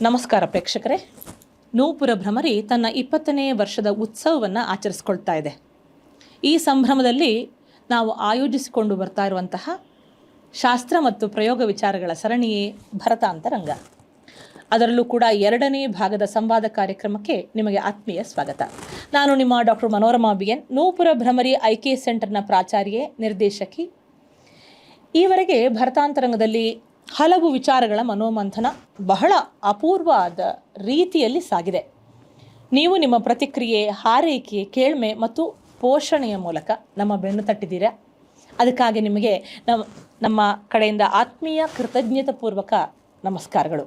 ನಮಸ್ಕಾರ ಪ್ರೇಕ್ಷಕರೇ. ನೂಪುರ ಭ್ರಮರಿ ತನ್ನ 20ನೇ ವರ್ಷದ ಉತ್ಸವವನ್ನು ಆಚರಿಸ್ಕೊಳ್ತಾ ಇದೆ. ಈ ಸಂಭ್ರಮದಲ್ಲಿ ನಾವು ಆಯೋಜಿಸಿಕೊಂಡು ಬರ್ತಾ ಇರುವಂತಹ ಶಾಸ್ತ್ರ ಮತ್ತು ಪ್ರಯೋಗ ವಿಚಾರಗಳ ಸರಣಿಯೇ ಭರತಾಂತರಂಗ. ಅದರಲ್ಲೂ ಕೂಡ 2ನೇ ಭಾಗದ ಸಂವಾದ ಕಾರ್ಯಕ್ರಮಕ್ಕೆ ನಿಮಗೆ ಆತ್ಮೀಯ ಸ್ವಾಗತ. ನಾನು ನಿಮ್ಮ ಡಾಕ್ಟರ್ ಮನೋರಮಾ BN, ನೂಪುರ ಭ್ರಮರಿ IK ಸೆಂಟರ್ನ ಪ್ರಾಚಾರ್ಯೆ, ನಿರ್ದೇಶಕಿ. ಈವರೆಗೆ ಭರತಾಂತರಂಗದಲ್ಲಿ ಹಲವು ವಿಚಾರಗಳ ಮನೋಮಂಥನ ಬಹಳ ಅಪೂರ್ವವಾದ ರೀತಿಯಲ್ಲಿ ಸಾಗಿದೆ. ನೀವು ನಿಮ್ಮ ಪ್ರತಿಕ್ರಿಯೆ, ಹಾರೈಕೆ, ಕೇಳ್ಮೆ ಮತ್ತು ಪೋಷಣೆಯ ಮೂಲಕ ನಮ್ಮ ಬೆನ್ನು ತಟ್ಟಿದ್ದೀರಾ. ಅದಕ್ಕಾಗಿ ನಿಮಗೆ ನಮ್ಮ ಕಡೆಯಿಂದ ಆತ್ಮೀಯ ಕೃತಜ್ಞತಾಪೂರ್ವಕ ನಮಸ್ಕಾರಗಳು.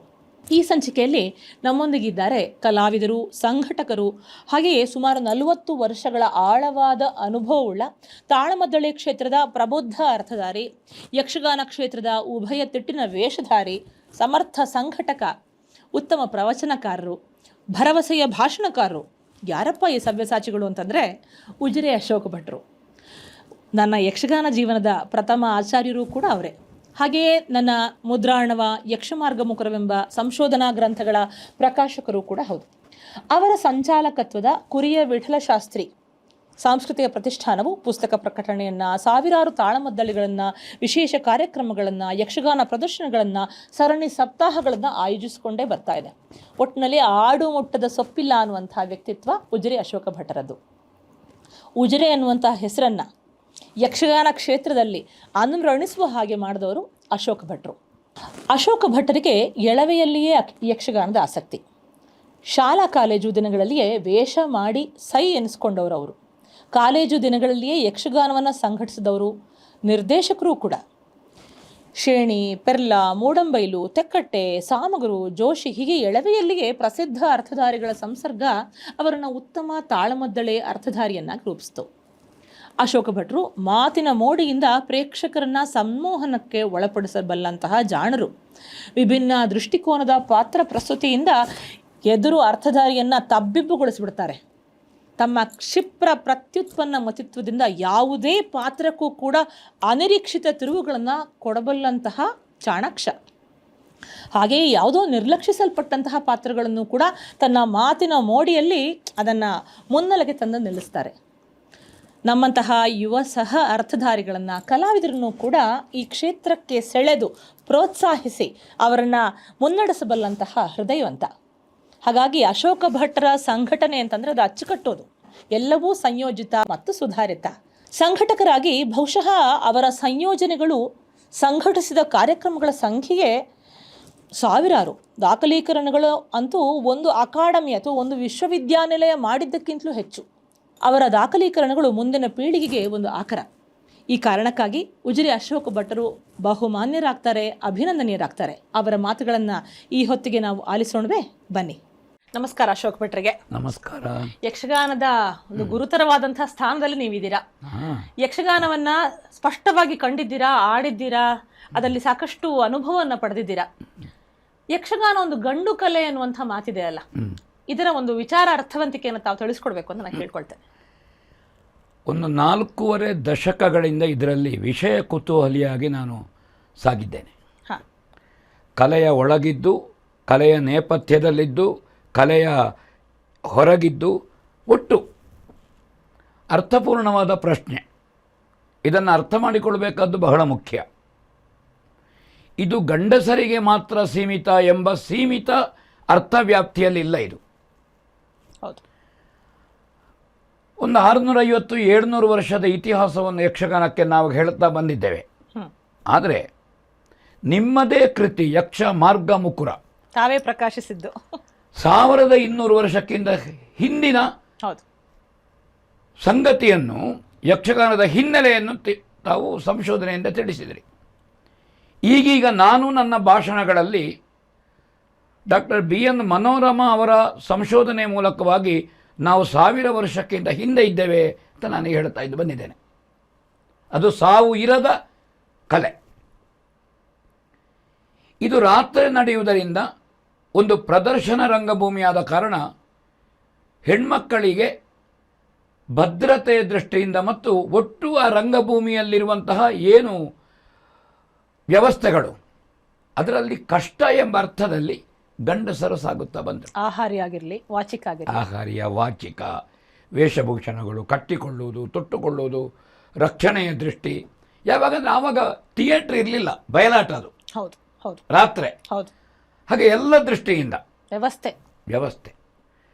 ಈ ಸಂಚಿಕೆಯಲ್ಲಿ ನಮ್ಮೊಂದಿಗಿದ್ದಾರೆ ಕಲಾವಿದರು, ಸಂಘಟಕರು, ಹಾಗೆಯೇ ಸುಮಾರು 40 ವರ್ಷಗಳ ಆಳವಾದ ಅನುಭವವುಳ್ಳ ತಾಳಮದ್ದಳೆ ಕ್ಷೇತ್ರದ ಪ್ರಬುದ್ಧ ಅರ್ಥಧಾರಿ, ಯಕ್ಷಗಾನ ಕ್ಷೇತ್ರದ ಉಭಯ ತಿಟ್ಟಿನ ವೇಷಧಾರಿ, ಸಮರ್ಥ ಸಂಘಟಕ, ಉತ್ತಮ ಪ್ರವಚನಕಾರರು, ಭರವಸೆಯ ಭಾಷಣಕಾರರು. ಯಾರಪ್ಪ ಈ ಸವ್ಯಸಾಚಿಗಳು ಅಂತಂದರೆ ಉಜಿರೆ ಅಶೋಕ ಭಟ್ರು. ನನ್ನ ಯಕ್ಷಗಾನ ಜೀವನದ ಪ್ರಥಮ ಆಚಾರ್ಯರು ಕೂಡ ಅವರೇ. ಹಾಗೆಯೇ ನನ್ನ ಮುದ್ರಾಣವ, ಯಕ್ಷಮಾರ್ಗ ಮುಖರವೆಂಬ ಸಂಶೋಧನಾ ಗ್ರಂಥಗಳ ಪ್ರಕಾಶಕರು ಕೂಡ ಹೌದು. ಅವರ ಸಂಚಾಲಕತ್ವದ ಕುರಿಯ ವಿಠಲಶಾಸ್ತ್ರಿ ಸಾಂಸ್ಕೃತಿಕ ಪ್ರತಿಷ್ಠಾನವು ಪುಸ್ತಕ ಪ್ರಕಟಣೆಯನ್ನು, ಸಾವಿರಾರು ತಾಳಮದ್ದಳೆಗಳನ್ನು, ವಿಶೇಷ ಕಾರ್ಯಕ್ರಮಗಳನ್ನು, ಯಕ್ಷಗಾನ ಪ್ರದರ್ಶನಗಳನ್ನು, ಸರಣಿ ಸಪ್ತಾಹಗಳನ್ನು ಆಯೋಜಿಸಿಕೊಂಡೇ ಬರ್ತಾ ಇದೆ. ಒಟ್ಟಿನಲ್ಲಿ ಆಡು ಮುಟ್ಟದ ಸೊಪ್ಪಿಲ್ಲ ಅನ್ನುವಂಥ ವ್ಯಕ್ತಿತ್ವ ಉಜಿರೆ ಅಶೋಕ ಭಟ್ಟರದ್ದು. ಉಜಿರೆ ಅನ್ನುವಂಥ ಹೆಸರನ್ನು ಯಕ್ಷಗಾನ ಕ್ಷೇತ್ರದಲ್ಲಿ ಅನುರಣಿಸುವ ಹಾಗೆ ಮಾಡಿದವರು ಅಶೋಕ ಭಟ್ರು. ಅಶೋಕ ಭಟ್ಟರಿಗೆ ಎಳವೆಯಲ್ಲಿಯೇ ಯಕ್ಷಗಾನದ ಆಸಕ್ತಿ. ಶಾಲಾ ಕಾಲೇಜು ದಿನಗಳಲ್ಲಿಯೇ ವೇಷ ಮಾಡಿ ಸೈ ಎನಿಸ್ಕೊಂಡವರು ಅವರು. ಕಾಲೇಜು ದಿನಗಳಲ್ಲಿಯೇ ಯಕ್ಷಗಾನವನ್ನು ಸಂಘಟಿಸಿದವರು, ನಿರ್ದೇಶಕರು ಕೂಡ. ಶೇಣಿ, ಪೆರ್ಲ, ಮೂಡಂಬೈಲು, ತೆಕ್ಕಟ್ಟೆ, ಸಾಮಗರು, ಜೋಶಿ ಹೀಗೆ ಎಳವೆಯಲ್ಲಿಯೇ ಪ್ರಸಿದ್ಧ ಅರ್ಥಧಾರಿಗಳ ಸಂಸರ್ಗ ಅವರನ್ನು ಉತ್ತಮ ತಾಳಮದ್ದಳೆ ಅರ್ಥಧಾರಿಯನ್ನಾಗಿ ರೂಪಿಸಿತು. ಅಶೋಕ ಭಟ್ರು ಮಾತಿನ ಮೋಡಿಯಿಂದ ಪ್ರೇಕ್ಷಕರನ್ನ ಸಂಮೋಹನಕ್ಕೆ ಒಳಪಡಿಸಬಲ್ಲಂತಹ ಜಾಣರು. ವಿಭಿನ್ನ ದೃಷ್ಟಿಕೋನದ ಪಾತ್ರ ಪ್ರಸ್ತುತಿಯಿಂದ ಎದುರು ಅರ್ಥಧಾರಿಯನ್ನು ತಬ್ಬಿಬ್ಬುಗೊಳಿಸಿಬಿಡ್ತಾರೆ. ತಮ್ಮ ಕ್ಷಿಪ್ರ ಪ್ರತ್ಯುತ್ಪನ್ನ ಮತಿತ್ವದಿಂದ ಯಾವುದೇ ಪಾತ್ರಕ್ಕೂ ಕೂಡ ಅನಿರೀಕ್ಷಿತ ತಿರುವುಗಳನ್ನು ಕೊಡಬಲ್ಲಂತಹ ಚಾಣಾಕ್ಷ. ಹಾಗೆಯೇ ಯಾವುದೋ ನಿರ್ಲಕ್ಷಿಸಲ್ಪಟ್ಟಂತಹ ಪಾತ್ರಗಳನ್ನು ಕೂಡ ತನ್ನ ಮಾತಿನ ಮೋಡಿಯಲ್ಲಿ ಅದನ್ನು ಮುನ್ನೆಲೆಗೆ ತಂದು ನಿಲ್ಲಿಸ್ತಾರೆ. ನಮ್ಮಂತಹ ಯುವ ಸಹ ಅರ್ಥಧಾರಿಗಳನ್ನು, ಕಲಾವಿದರನ್ನು ಕೂಡ ಈ ಕ್ಷೇತ್ರಕ್ಕೆ ಸೆಳೆದು ಪ್ರೋತ್ಸಾಹಿಸಿ ಅವರನ್ನು ಮುನ್ನಡೆಸಬಲ್ಲಂತಹ ಹೃದಯವಂತ. ಹಾಗಾಗಿ ಅಶೋಕ ಭಟ್ರ ಸಂಘಟನೆ ಅಂತಂದರೆ ಅದು ಅಚ್ಚುಕಟ್ಟೋದು. ಎಲ್ಲವೂ ಸಂಯೋಜಿತ ಮತ್ತು ಸುಧಾರಿತ. ಸಂಘಟಕರಾಗಿ ಬಹುಶಃ ಅವರ ಸಂಯೋಜನೆಗಳು, ಸಂಘಟಿಸಿದ ಕಾರ್ಯಕ್ರಮಗಳ ಸಂಖ್ಯೆಯೇ ಸಾವಿರಾರು. ದಾಖಲೀಕರಣಗಳು ಅಂತೂ ಒಂದು ಅಕಾಡೆಮಿ ಅಥವಾ ಒಂದು ವಿಶ್ವವಿದ್ಯಾನಿಲಯ ಮಾಡಿದ್ದಕ್ಕಿಂತಲೂ ಹೆಚ್ಚು. ಅವರ ದಾಖಲೀಕರಣಗಳು ಮುಂದಿನ ಪೀಳಿಗೆಗೆ ಒಂದು ಆಕರ. ಈ ಕಾರಣಕ್ಕಾಗಿ ಉಜಿರೆ ಅಶೋಕ ಭಟ್ಟರು ಬಹುಮಾನ್ಯರಾಗ್ತಾರೆ, ಅಭಿನಂದನೀಯರಾಗ್ತಾರೆ. ಅವರ ಮಾತುಗಳನ್ನು ಈ ಹೊತ್ತಿಗೆ ನಾವು ಆಲಿಸೋಣವೇ? ಬನ್ನಿ. ನಮಸ್ಕಾರ ಅಶೋಕ್ ಭಟ್ರಿಗೆ. ನಮಸ್ಕಾರ. ಯಕ್ಷಗಾನದ ಒಂದು ಗುರುತರವಾದಂತಹ ಸ್ಥಾನದಲ್ಲಿ ನೀವಿದ್ದೀರಾ. ಯಕ್ಷಗಾನವನ್ನ ಸ್ಪಷ್ಟವಾಗಿ ಕಂಡಿದ್ದೀರಾ, ಆಡಿದ್ದೀರಾ, ಅದರಲ್ಲಿ ಸಾಕಷ್ಟು ಅನುಭವವನ್ನು ಪಡೆದಿದ್ದೀರಾ. ಯಕ್ಷಗಾನ ಒಂದು ಗಂಡು ಕಲೆ ಅನ್ನುವಂಥ ಮಾತಿದೆ ಅಲ್ಲ, ಇದರ ಒಂದು ವಿಚಾರ ಅರ್ಥವಂತಿಕೆಯನ್ನು ತಾವು ತಿಳಿಸ್ಕೊಡ್ಬೇಕು ಅಂತ ನಾನು ಕೇಳ್ಕೊಳ್ತೇನೆ. ಒಂದು 4.5 ದಶಕಗಳಿಂದ ಇದರಲ್ಲಿ ವಿಷಯ ಕುತೂಹಲಿಯಾಗಿ ನಾನು ಸಾಗಿದ್ದೇನೆ. ಕಲೆಯ ಒಳಗಿದ್ದು, ಕಲೆಯ ನೇಪಥ್ಯದಲ್ಲಿದ್ದು, ಕಲೆಯ ಹೊರಗಿದ್ದು, ಒಟ್ಟು ಅರ್ಥಪೂರ್ಣವಾದ ಪ್ರಶ್ನೆ. ಇದನ್ನು ಅರ್ಥ ಮಾಡಿಕೊಳ್ಬೇಕಾದ್ದು ಬಹಳ ಮುಖ್ಯ. ಇದು ಗಂಡಸರಿಗೆ ಮಾತ್ರ ಸೀಮಿತ ಎಂಬ ಸೀಮಿತ ಅರ್ಥವ್ಯಾಪ್ತಿಯಲ್ಲಿಲ್ಲ. ಇದು ಒಂದು 650-700 ವರ್ಷದ ಇತಿಹಾಸವನ್ನು ಯಕ್ಷಗಾನಕ್ಕೆ ನಾವು ಹೇಳುತ್ತಾ ಬಂದಿದ್ದೇವೆ. ಆದರೆ ನಿಮ್ಮದೇ ಕೃತಿ ಯಕ್ಷ ಮಾರ್ಗ ಮುಕುರ ತಾವೇ ಪ್ರಕಾಶಿಸಿದ್ದು 1200 ವರ್ಷಕ್ಕಿಂತ ಹಿಂದಿನ ಸಂಗತಿಯನ್ನು, ಯಕ್ಷಗಾನದ ಹಿನ್ನೆಲೆಯನ್ನು ತಾವು ಸಂಶೋಧನೆಯಿಂದ ತಿಳಿಸಿದಿರಿ. ಈಗೀಗ ನಾನು ನನ್ನ ಭಾಷಣಗಳಲ್ಲಿ ಡಾಕ್ಟರ್ BN ಮನೋರಮಾ ಅವರ ಸಂಶೋಧನೆ ಮೂಲಕವಾಗಿ ನಾವು 1000 ವರ್ಷಕ್ಕಿಂತ ಹಿಂದೆ ಇದ್ದೇವೆ ಅಂತ ನಾನು ಹೇಳ್ತಾ ಬಂದಿದ್ದೇನೆ. ಅದು ಸಾವು ಇರದ ಕಲೆ. ಇದು ರಾತ್ರಿ ನಡೆಯುವುದರಿಂದ ಒಂದು ಪ್ರದರ್ಶನ ರಂಗಭೂಮಿಯಾದ ಕಾರಣ ಹೆಣ್ಮಕ್ಕಳಿಗೆ ಭದ್ರತೆಯ ದೃಷ್ಟಿಯಿಂದ ಮತ್ತು ಒಟ್ಟು ಆ ರಂಗಭೂಮಿಯಲ್ಲಿರುವಂತಹ ಏನು ವ್ಯವಸ್ಥೆಗಳು ಅದರಲ್ಲಿ ಕಷ್ಟ ಎಂಬ ಅರ್ಥದಲ್ಲಿ ಗಂಡಸರು ಸಾಗುತ್ತಾ ಬಂದರು. ಆಹಾರಿ ಆಗಿರ್ಲಿ, ವಾಚಿಕ ಆಗಿರ್ಲಿ. ಆಹಾರ್ಯ, ವಾಚಿಕ, ವೇಷಭೂಷಣಗಳು, ಕಟ್ಟಿಕೊಳ್ಳುವುದು, ತೊಟ್ಟುಕೊಳ್ಳುವುದು, ರಕ್ಷಣೆಯ ದೃಷ್ಟಿ. ಯಾವಾಗಂದ್ರೆ ಆವಾಗ ಥಿಯೇಟ್ರ್ ಇರಲಿಲ್ಲ, ಬಯಲಾಟ ಅದು. ಹೌದು ಹೌದು ರಾತ್ರಿ. ಹೌದು. ಹಾಗೆ ಎಲ್ಲ ದೃಷ್ಟಿಯಿಂದ ವ್ಯವಸ್ಥೆ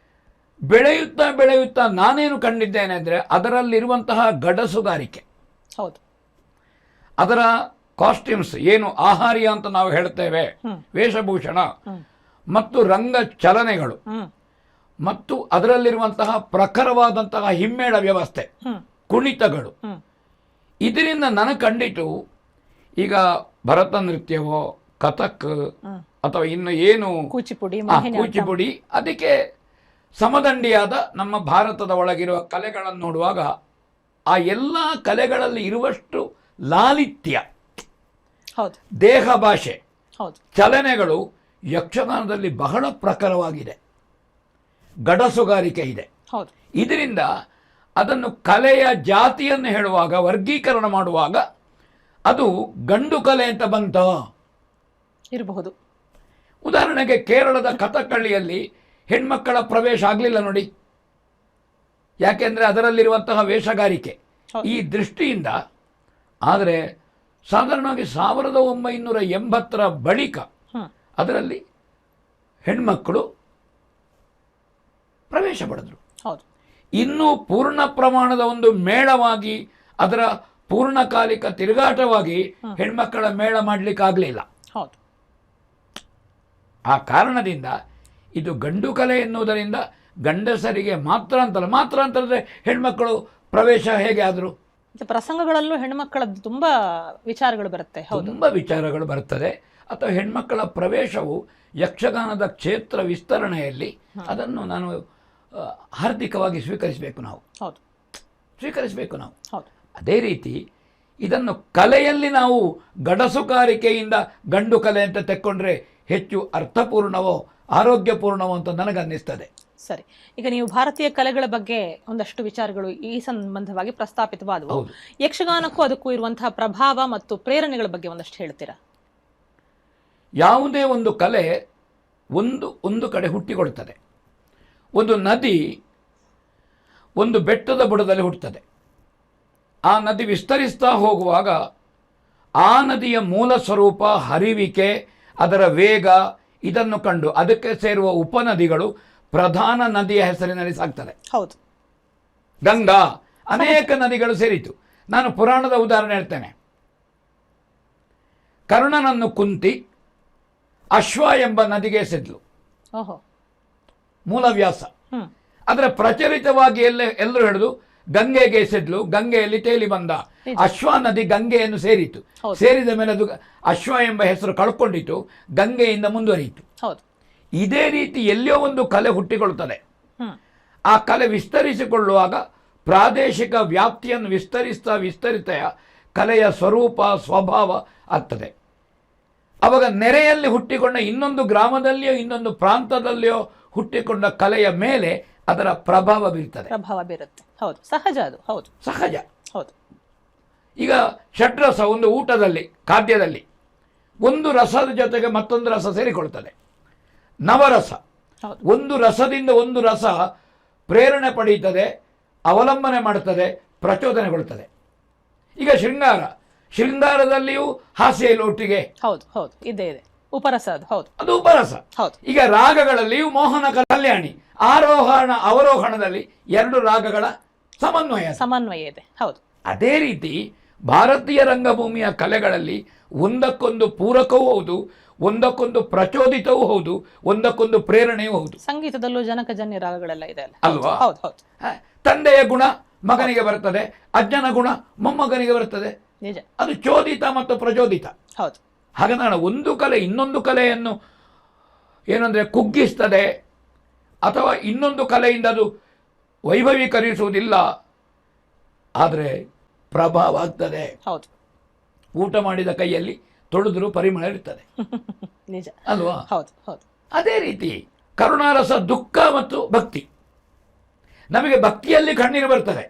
ಬೆಳೆಯುತ್ತಾ ಬೆಳೆಯುತ್ತಾ ನಾನೇನು ಕಂಡಿದ್ದೇನೆ ಅಂದರೆ ಅದರಲ್ಲಿರುವಂತಹ ಗಡಸುಗಾರಿಕೆ, ಹೌದು, ಅದರ ಕಾಸ್ಟ್ಯೂಮ್ಸ್, ಏನು ಆಹಾರ್ಯ ಅಂತ ನಾವು ಹೇಳ್ತೇವೆ, ವೇಷಭೂಷಣ ಮತ್ತು ರಂಗ ಚಲನೆಗಳು ಮತ್ತು ಅದರಲ್ಲಿರುವಂತಹ ಪ್ರಖರವಾದಂತಹ ಹಿಮ್ಮೇಳ ವ್ಯವಸ್ಥೆ, ಕುಣಿತಗಳು, ಇದರಿಂದ ನನಗೆ ಕಂಡಿತು ಈಗ ಭರತ ನೃತ್ಯವೋ, ಕಥಕ್ ಅಥವಾ ಇನ್ನು ಏನು ಕೂಚಿಪುಡಿ, ಅದಕ್ಕೆ ಸಮದಂಡಿಯಾದ ನಮ್ಮ ಭಾರತದ ಒಳಗಿರುವ ಕಲೆಗಳನ್ನು ನೋಡುವಾಗ ಆ ಎಲ್ಲ ಕಲೆಗಳಲ್ಲಿ ಇರುವಷ್ಟು ಲಾಲಿತ್ಯ, ದೇಹ ಭಾಷೆ, ಚಲನೆಗಳು ಯಕ್ಷಗಾನದಲ್ಲಿ ಬಹಳ ಪ್ರಖರವಾಗಿದೆ. ಗಡಸುಗಾರಿಕೆ ಇದೆ. ಇದರಿಂದ ಅದನ್ನು ಕಲೆಯ ಜಾತಿಯನ್ನು ಹೇಳುವಾಗ, ವರ್ಗೀಕರಣ ಮಾಡುವಾಗ ಅದು ಗಂಡು ಕಲೆ ಅಂತ ಬಂತ ಇರಬಹುದು. ಉದಾಹರಣೆಗೆ ಕೇರಳದ ಕಥಕಳಿಯಲ್ಲಿ ಹೆಣ್ಮಕ್ಕಳ ಪ್ರವೇಶ ಆಗಲಿಲ್ಲ ನೋಡಿ, ಯಾಕೆಂದರೆ ಅದರಲ್ಲಿರುವಂತಹ ವೇಷಗಾರಿಕೆ ಈ ದೃಷ್ಟಿಯಿಂದ. ಆದರೆ ಸಾಧಾರಣವಾಗಿ 1980ರ ಬಳಿಕ ಅದರಲ್ಲಿ ಹೆಣ್ಮಕ್ಕಳು ಪ್ರವೇಶ ಪಡೆದರು. ಇನ್ನೂ ಪೂರ್ಣ ಪ್ರಮಾಣದ ಒಂದು ಮೇಳವಾಗಿ, ಅದರ ಪೂರ್ಣಕಾಲಿಕ ತಿರುಗಾಟವಾಗಿ ಹೆಣ್ಮಕ್ಕಳ ಮೇಳ ಮಾಡಲಿಕ್ಕಾಗಲಿಲ್ಲ. ಆ ಕಾರಣದಿಂದ ಇದು ಗಂಡು ಕಲೆ ಎನ್ನುವುದರಿಂದ ಗಂಡಸರಿಗೆ ಮಾತ್ರ ಅಂತಂದ್ರೆ ಹೆಣ್ಮಕ್ಕಳು ಪ್ರವೇಶ ಹೇಗೆ ಆದರು? ಪ್ರಸಂಗಗಳಲ್ಲೂ ಹೆಣ್ಮಕ್ಕಳದ್ದು ತುಂಬಾ ವಿಚಾರಗಳು ಬರುತ್ತೆ. ತುಂಬ ವಿಚಾರಗಳು ಬರ್ತದೆ. ಅಥವಾ ಹೆಣ್ಮಕ್ಕಳ ಪ್ರವೇಶವು ಯಕ್ಷಗಾನದ ಕ್ಷೇತ್ರ ವಿಸ್ತರಣೆಯಲ್ಲಿ ಅದನ್ನು ನಾನು ಹಾರ್ದಿಕವಾಗಿ ಸ್ವೀಕರಿಸಬೇಕು ನಾವು. ಅದೇ ರೀತಿ ಇದನ್ನು ಕಲೆಯಲ್ಲಿ ನಾವು ಗಡಸುಗಾರಿಕೆಯಿಂದ ಗಂಡು ಕಲೆ ಅಂತ ತೆಕ್ಕೊಂಡ್ರೆ ಹೆಚ್ಚು ಅರ್ಥಪೂರ್ಣವೋ ಆರೋಗ್ಯಪೂರ್ಣವೋ ಅಂತ ನನಗನ್ನಿಸ್ತದೆ. ಸರಿ, ಈಗ ನೀವು ಭಾರತೀಯ ಕಲೆಗಳ ಬಗ್ಗೆ ಒಂದಷ್ಟು ವಿಚಾರಗಳು ಈ ಸಂಬಂಧವಾಗಿ ಪ್ರಸ್ತಾಪಿತವಾದವು. ಯಕ್ಷಗಾನಕ್ಕೂ ಅದಕ್ಕೂ ಇರುವಂತಹ ಪ್ರಭಾವ ಮತ್ತು ಪ್ರೇರಣೆಗಳ ಬಗ್ಗೆ ಒಂದಷ್ಟು ಹೇಳ್ತೀರಾ? ಯಾವುದೇ ಒಂದು ಕಲೆ ಒಂದು ಕಡೆ ಹುಟ್ಟಿಕೊಳ್ತದೆ. ಒಂದು ನದಿ ಒಂದು ಬೆಟ್ಟದ ಬುಡದಲ್ಲಿ ಹುಟ್ಟುತ್ತದೆ. ಆ ನದಿ ವಿಸ್ತರಿಸ್ತಾ ಹೋಗುವಾಗ ಆ ನದಿಯ ಮೂಲ ಸ್ವರೂಪ, ಹರಿವಿಕೆ, ಅದರ ವೇಗ ಇದನ್ನು ಕಂಡು ಅದಕ್ಕೆ ಸೇರುವ ಉಪನದಿಗಳು ಪ್ರಧಾನ ನದಿಯ ಹೆಸರಿನಲ್ಲಿ ಸಾಗ್ತದೆ. ಹೌದು, ಗಂಗಾ, ಅನೇಕ ನದಿಗಳು ಸೇರಿತು. ನಾನು ಪುರಾಣದ ಉದಾಹರಣೆ ಹೇಳ್ತೇನೆ. ಕರ್ಣನನ್ನು ಕುಂತಿ ಅಶ್ವ ಎಂಬ ನದಿಗೆ ಎಸೆದ್ಲು, ಮೂಲವ್ಯಾಸ. ಅದರ ಪ್ರಚಲಿತವಾಗಿ ಎಲ್ಲರೂ ಹೇಳಿದು ಗಂಗೆಗೆ ಎಸೆದ್ಲು, ಗಂಗೆಯಲ್ಲಿ ತೇಲಿ ಬಂದ. ಅಶ್ವ ನದಿ ಗಂಗೆಯನ್ನು ಸೇರಿತು. ಸೇರಿದ ಮೇಲೆ ಅದು ಅಶ್ವ ಎಂಬ ಹೆಸರು ಕಳ್ಕೊಂಡಿತು, ಗಂಗೆಯಿಂದ ಮುಂದುವರಿಯಿತು. ಇದೇ ರೀತಿ ಎಲ್ಲಿಯೋ ಒಂದು ಕಲೆ ಹುಟ್ಟಿಕೊಳ್ಳುತ್ತದೆ. ಆ ಕಲೆ ವಿಸ್ತರಿಸಿಕೊಳ್ಳುವಾಗ ಪ್ರಾದೇಶಿಕ ವ್ಯಾಪ್ತಿಯನ್ನು ವಿಸ್ತರಿಸ್ತಾ ಕಲೆಯ ಸ್ವರೂಪ, ಸ್ವಭಾವ ಆಗ್ತದೆ. ಅವಾಗ ನೆರೆಯಲ್ಲಿ ಹುಟ್ಟಿಕೊಂಡ ಇನ್ನೊಂದು ಗ್ರಾಮದಲ್ಲಿಯೋ ಇನ್ನೊಂದು ಪ್ರಾಂತದಲ್ಲಿಯೋ ಹುಟ್ಟಿಕೊಂಡ ಕಲೆಯ ಮೇಲೆ ಅದರ ಪ್ರಭಾವ ಬೀರುತ್ತೆ. ಹೌದು, ಸಹಜ. ಅದು ಸಹಜ. ಈಗ ಷಡ್ರಸ, ಒಂದು ಊಟದಲ್ಲಿ, ಖಾದ್ಯದಲ್ಲಿ ಒಂದು ರಸದ ಜೊತೆಗೆ ಮತ್ತೊಂದು ರಸ ಸೇರಿಕೊಳ್ತದೆ. ನವರಸ, ಒಂದು ರಸದಿಂದ ಒಂದು ರಸ ಪ್ರೇರಣೆ ಪಡೆಯುತ್ತದೆ, ಅವಲಂಬನೆ ಮಾಡುತ್ತದೆ, ಪ್ರಚೋದನೆಗೊಳ್ಳುತ್ತದೆ. ಈಗ ಶೃಂಗಾರದಲ್ಲಿಯೂ ಹಾಸ್ಯ ಒಟ್ಟಿಗೆ ಇದೆ ಉಪರಸ. ಅದು ಉಪರಸ. ಈಗ ರಾಗಗಳಲ್ಲಿಯೂ ಮೋಹನ, ಕಲ್ಯಾಣಿ, ಆರೋಹಣ ಅವರೋಹಣದಲ್ಲಿ ಎರಡು ರಾಗಗಳ ಸಮನ್ವಯ ಇದೆ. ಅದೇ ರೀತಿ ಭಾರತೀಯ ರಂಗಭೂಮಿಯ ಕಲೆಗಳಲ್ಲಿ ಒಂದಕ್ಕೊಂದು ಪೂರಕವೂ ಹೌದು, ಒಂದಕ್ಕೊಂದು ಪ್ರಚೋದಿತವೂ ಹೌದು, ಒಂದಕ್ಕೊಂದು ಪ್ರೇರಣೆಯೂ ಹೌದು. ಸಂಗೀತದಲ್ಲೂ ಜನಕಜನ್ಯ ರಾಗಗಳೆಲ್ಲ ಇದೆ ಅಲ್ವಾ? ತಂದೆಯ ಗುಣ ಮಗನಿಗೆ ಬರ್ತದೆ, ಅಜ್ಜನ ಗುಣ ಮೊಮ್ಮಗನಿಗೆ ಬರ್ತದೆ. ಅದು ಚೋದಿತ ಮತ್ತು ಪ್ರಚೋದಿತ. ಹಾಗಾದ್ರೆ ಒಂದು ಕಲೆ ಇನ್ನೊಂದು ಕಲೆಯನ್ನು ಏನಂದ್ರೆ ಕುಗ್ಗಿಸ್ತದೆ ಅಥವಾ ಇನ್ನೊಂದು ಕಲೆಯಿಂದ ಅದು ವೈಭವೀಕರಿಸುವುದಿಲ್ಲ, ಆದರೆ ಪ್ರಭಾವ ಆಗ್ತದೆ. ಊಟ ಮಾಡಿದ ಕೈಯಲ್ಲಿ ತೊಳೆದರೂ ಪರಿಮಳ ಇರ್ತದೆ, ಅಲ್ವಾ? ಅದೇ ರೀತಿ ಕರುಣಾರಸ, ದುಃಖ ಮತ್ತು ಭಕ್ತಿ. ನಮಗೆ ಭಕ್ತಿಯಲ್ಲಿ ಕಣ್ಣೀರು ಬರ್ತದೆ,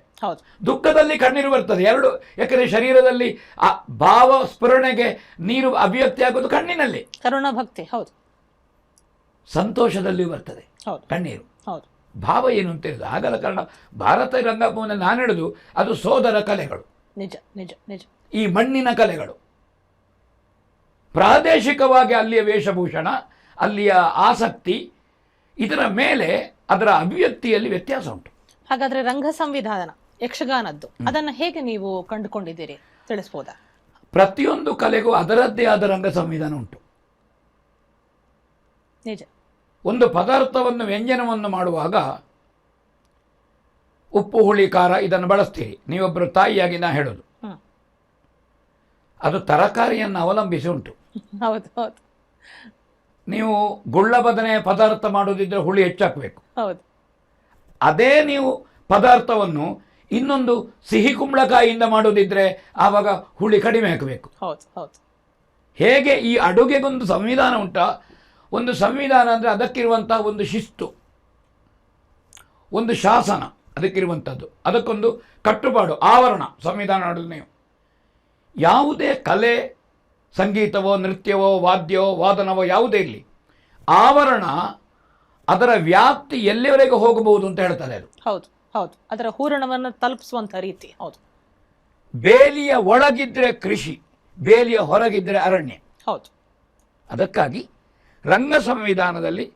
ದುಃಖದಲ್ಲಿ ಕಣ್ಣೀರು ಬರ್ತದೆ, ಎರಡು. ಯಾಕಂದರೆ ಶರೀರದಲ್ಲಿ ಆ ಭಾವ ಸ್ಫುರಣೆಗೆ ನೀರು ಅಭಿವ್ಯಕ್ತಿ ಆಗೋದು ಕಣ್ಣಿನಲ್ಲಿ. ಕರುಣಾ ಭಕ್ತಿ. ಸಂತೋಷದಲ್ಲಿಯೂ ಬರ್ತದೆ ಹೌದು ಕಣ್ಣೀರು. ಹೌದು ಭಾವ ಏನು ಅಂತ ಹೇಳಿದ್ರು ಆಗದ ಕಾರಣ ಭಾರತ ರಂಗಭೂಮಿ ನಾನು ಹೇಳುದು ಅದು ಸೋದರ ಕಲೆಗಳು, ನಿಜ ನಿಜ ನಿಜ. ಈ ಮಣ್ಣಿನ ಕಲೆಗಳು. ಪ್ರಾದೇಶಿಕವಾಗಿ ಅಲ್ಲಿಯ ವೇಷಭೂಷಣ, ಅಲ್ಲಿಯ ಆಸಕ್ತಿ, ಇದರ ಮೇಲೆ ಅದರ ಅಭಿವ್ಯಕ್ತಿಯಲ್ಲಿ ವ್ಯತ್ಯಾಸ ಉಂಟು. ಹಾಗಾದ್ರೆ ರಂಗ ಸಂವಿಧಾನ ಯಕ್ಷಗಾನದ್ದು ಅದನ್ನು ಹೇಗೆ ನೀವು ಕಂಡುಕೊಂಡಿದ್ದೀರಿ ತಿಳಿಸ್ಬೋದಾ? ಪ್ರತಿಯೊಂದು ಕಲೆಗೂ ಅದರದ್ದೇ ಆದ ರಂಗ ಸಂವಿಧಾನ ಉಂಟು. ನಿಜ. ಒಂದು ಪದಾರ್ಥವನ್ನು ವ್ಯಂಜನವನ್ನು ಮಾಡುವಾಗ ಉಪ್ಪು ಹುಳಿ ಖಾರ ಇದನ್ನು ಬಳಸ್ತೀರಿ. ನೀವೊಬ್ಬರು ತಾಯಿಯಾಗಿ ನಾ ಹೇಳೋದು, ಅದು ತರಕಾರಿಯನ್ನು ಅವಲಂಬಿಸಿ ಉಂಟು. ಹೌದು ಹೌದು ನೀವು ಗುಳ್ಳ ಬದನೆಯ ಪದಾರ್ಥ ಮಾಡೋದಿದ್ರೆ ಹುಳಿ ಹೆಚ್ಚಾಕಬೇಕು. ಹೌದು. ಅದೇ ನೀವು ಪದಾರ್ಥವನ್ನು ಇನ್ನೊಂದು ಸಿಹಿ ಕುಂಬಳಕಾಯಿಯಿಂದ ಮಾಡೋದಿದ್ರೆ ಆವಾಗ ಹುಳಿ ಕಡಿಮೆ ಹಾಕಬೇಕು. ಹೌದು ಹೌದು. ಹೇಗೆ ಈ ಅಡುಗೆಗೊಂದು ಸಂವಿಧಾನ ಉಂಟಾ? ಒಂದು ಸಂವಿಧಾನ ಅಂದರೆ ಅದಕ್ಕಿರುವಂತಹ ಒಂದು ಶಿಸ್ತು, ಒಂದು ಶಾಸನ ಅದಕ್ಕಿರುವಂಥದ್ದು, ಅದಕ್ಕೊಂದು ಕಟ್ಟುಪಾಡು, ಆವರಣ. ಸಂವಿಧಾನ ನೋಡಿದ್ರೆ ನೀವು ಯಾವುದೇ ಕಲೆ, ಸಂಗೀತವೋ ನೃತ್ಯವೋ ವಾದ್ಯವೋ ವಾದನವೋ ಯಾವುದೇ ಇರಲಿ, ಆವರಣ ಅದರ ವ್ಯಾಪ್ತಿ ಎಲ್ಲಿವರೆಗೆ ಹೋಗಬಹುದು ಅಂತ ಹೇಳ್ತಾರೆ ಅದು. ಹೌದು ಹೌದು. ಅದರ ಹೂರಣವನ್ನು ತಲುಪಿಸುವಂತ ರೀತಿ. ಹೌದು. ಬೇಲಿಯ ಒಳಗಿದ್ರೆ ಕೃಷಿ, ಬೇಲಿಯ ಹೊರಗಿದ್ರೆ ಅರಣ್ಯ. ಹೌದು. ಅದಕ್ಕಾಗಿ ರಂಗ ಸಂವಿಧಾನದಲ್ಲಿ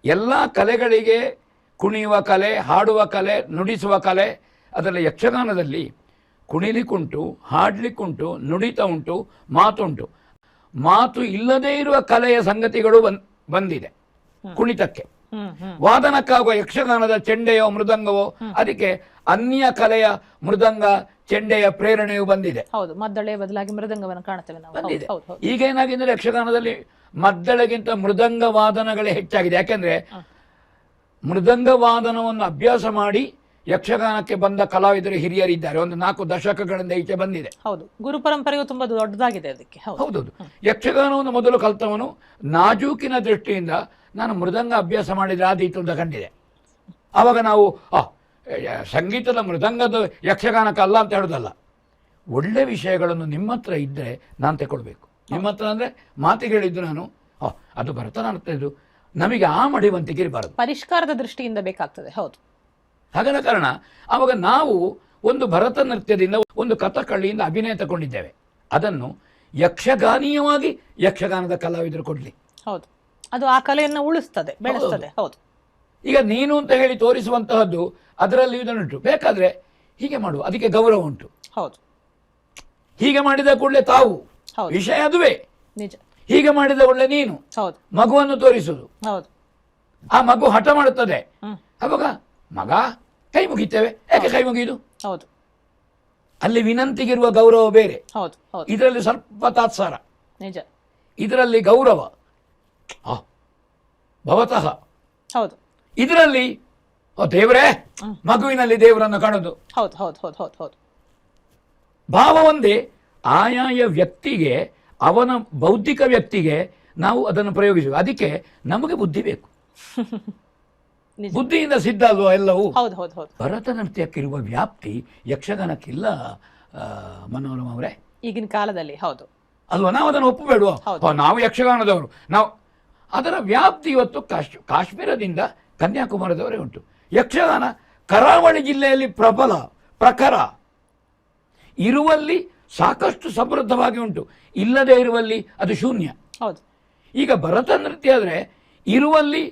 ಎಲ್ಲ ಕಲೆಗಳಿಗೆ, ಕುಣಿಯುವ ಕಲೆ, ಹಾಡುವ ಕಲೆ, ನುಡಿಸುವ ಕಲೆ, ಅದರಲ್ಲಿ ಯಕ್ಷಗಾನದಲ್ಲಿ ಕುಣಿಲಿಕ್ಕುಂಟು, ಹಾಡಲಿಕ್ಕುಂಟು, ನುಡಿತ ಉಂಟು, ಮಾತುಂಟು. ಮಾತು ಇಲ್ಲದೇ ಇರುವ ಕಲೆಯ ಸಂಗತಿಗಳು ಬಂದಿದೆ ಕುಣಿತಕ್ಕೆ. ವಾದನಕ್ಕಾಗುವ ಯಕ್ಷಗಾನದ ಚೆಂಡೆಯೋ ಮೃದಂಗವೋ, ಅದಕ್ಕೆ ಅನ್ಯ ಕಲೆಯ ಮೃದಂಗ ಚೆಂಡೆಯ ಪ್ರೇರಣೆಯು ಬಂದಿದೆ. ಹೌದು, ಮದ್ದಳೆ ಬದಲಾಗಿ ಮೃದಂಗವನ್ನು ಕಾಣುತ್ತೇವೆ ನಾವು. ಬಂದಿದೆ. ಈಗ ಏನಾಗಿದೆ, ಯಕ್ಷಗಾನದಲ್ಲಿ ಮದ್ದಳೆಗಿಂತ ಮೃದಂಗ ವಾದನಗಳೇ ಹೆಚ್ಚಾಗಿದೆ. ಯಾಕೆಂದ್ರೆ ಮೃದಂಗ ವಾದನವನ್ನು ಅಭ್ಯಾಸ ಮಾಡಿ ಯಕ್ಷಗಾನಕ್ಕೆ ಬಂದ ಕಲಾವಿದರು ಹಿರಿಯರಿದ್ದಾರೆ. ಒಂದು 4 ದಶಕಗಳಿಂದ ಈಚೆ ಬಂದಿದೆ. ಹೌದು, ಗುರು ಪರಂಪರೆಯು ತುಂಬಾ ದೊಡ್ಡದಾಗಿದೆ ಅದಕ್ಕೆ. ಹೌದೌದು. ಯಕ್ಷಗಾನವನ್ನು ಮೊದಲು ಕಲ್ತವನು ನಾಜೂಕಿನ ದೃಷ್ಟಿಯಿಂದ ನಾನು ಮೃದಂಗ ಅಭ್ಯಾಸ ಮಾಡಿದ್ರೆ ಆದೀತು ಅಂತ ಕಂಡಿದೆ. ಆವಾಗ ನಾವು ಸಂಗೀತದ ಮೃದಂಗದ ಯಕ್ಷಗಾನಕ್ಕಲ್ಲ ಅಂತ ಹೇಳೋದಲ್ಲ, ಒಳ್ಳೆ ವಿಷಯಗಳನ್ನು ನಿಮ್ಮ ಹತ್ರ ಇದ್ದರೆ ನಾನು ತಗೊಳ್ಬೇಕು. ನಿಮ್ಮ ಹತ್ರ ಅಂದರೆ ಮಾತಿಗಳಿದ್ದು ನಾನು ಅದು ಭರತನಾಟ್ಯ, ಇದು ನಮಗೆ ಆ ಮಡಿವಂತಿಕೆ ಇರಬಾರದು, ಪರಿಷ್ಕಾರದ ದೃಷ್ಟಿಯಿಂದ ಬೇಕಾಗ್ತದೆ. ಹೌದು. ಹಾಗದ ಕಾರಣ ಆವಾಗ ನಾವು ಒಂದು ಭರತನಾಟ್ಯದಿಂದ, ಒಂದು ಕಥಕಳಿಯಿಂದ ಅಭಿನಯ ತಗೊಂಡಿದ್ದೇವೆ. ಅದನ್ನು ಯಕ್ಷಗಾನೀಯವಾಗಿ ಯಕ್ಷಗಾನದ ಕಲಾವಿದರು ಕೊಡಲಿ. ಹೌದು, ಅದು ಆ ಕಲೆಯನ್ನು ಉಳಿಸ್ತದೆ, ಬೆಳೆಸ್ತದೆ. ಹೌದು. ಈಗ ನೀನು ಅಂತ ಹೇಳಿ ತೋರಿಸುವಂತಹದ್ದು ಅದರಲ್ಲಿ ಇದನ್ನುಂಟು. ಬೇಕಾದ್ರೆ ಹೀಗೆ ಮಾಡುವ, ಅದಕ್ಕೆ ಗೌರವ ಉಂಟು. ಹೌದು. ಹೀಗೆ ಮಾಡಿದ ಕೂಡಲೇ ತಾವು ವಿಷಯ ಅದುವೇ. ನಿಜ. ಹೀಗೆ ಮಾಡಿದ ಕೂಡಲೇ ನೀನು. ಹೌದು. ಮಗುವನ್ನು ತೋರಿಸುವುದು. ಹೌದು. ಆ ಮಗು ಹಠ ಮಾಡುತ್ತದೆ. ಅವಾಗ ಮಗ ಕೈ ಮುಗಿತೇವೆ, ಯಾಕೆ ಕೈ ಮುಗಿಯುದು? ಹೌದು. ಅಲ್ಲಿ ವಿನಂತಿಗಿರುವ ಗೌರವ ಬೇರೆ. ಹೌದು. ಹೌದು. ಇದರಲ್ಲಿ ಸ್ವಲ್ಪ ತಾತ್ಸಾರ, ನಿಜ. ಇದರಲ್ಲಿ ಗೌರವ ಭವತಃ. ಹೌದು. ಇದರಲ್ಲಿ ದೇವರೇ, ಮಗುವಿನಲ್ಲಿ ದೇವರನ್ನು ಕಾಣುದು. ಹೌದು ಹೌದು ಹೌದು ಹೌದು ಹೌದು. ಭಾವ ಒಂದೇ. ಆಯಾಯ ವ್ಯಕ್ತಿಗೆ, ಅವನ ಬೌದ್ಧಿಕ ವ್ಯಕ್ತಿಗೆ ನಾವು ಅದನ್ನು ಪ್ರಯೋಗಿಸುವ. ಅದಕ್ಕೆ ನಮಗೆ ಬುದ್ಧಿ ಬೇಕು. ಬುದ್ಧಿಯಿಂದ ಸಿದ್ಧ ಅಲ್ವಾ ಎಲ್ಲವೂ? ಹೌದು ಹೌದು ಹೌದು. ಭರತನಾಟ್ಯಕ್ಕಿರುವ ವ್ಯಾಪ್ತಿ ಯಕ್ಷಗಾನಕ್ಕಿಲ್ಲ ಮನೋರಮ ಅವರೇ, ಈಗಿನ ಕಾಲದಲ್ಲಿ. ಹೌದು ಅಲ್ವಾ? ನಾವು ಅದನ್ನು ಒಪ್ಪಬೇಡುವ. ನಾವು ಯಕ್ಷಗಾನದವರು, ನಾವು ಅದರ ವ್ಯಾಪ್ತಿ ಇವತ್ತು ಕಾಶ್ಮೀರದಿಂದ ಕನ್ಯಾಕುಮಾರದವರೇ ಉಂಟು. ಯಕ್ಷಗಾನ ಕರಾವಳಿ ಜಿಲ್ಲೆಯಲ್ಲಿ ಪ್ರಖರ ಇರುವಲ್ಲಿ ಸಾಕಷ್ಟು ಸಮೃದ್ಧವಾಗಿ ಉಂಟು, ಇಲ್ಲದೆ ಇರುವಲ್ಲಿ ಅದು ಶೂನ್ಯ. ಹೌದು. ಈಗ ಭರತನಾಟ್ಯ ಆದರೆ ಇರುವಲ್ಲಿ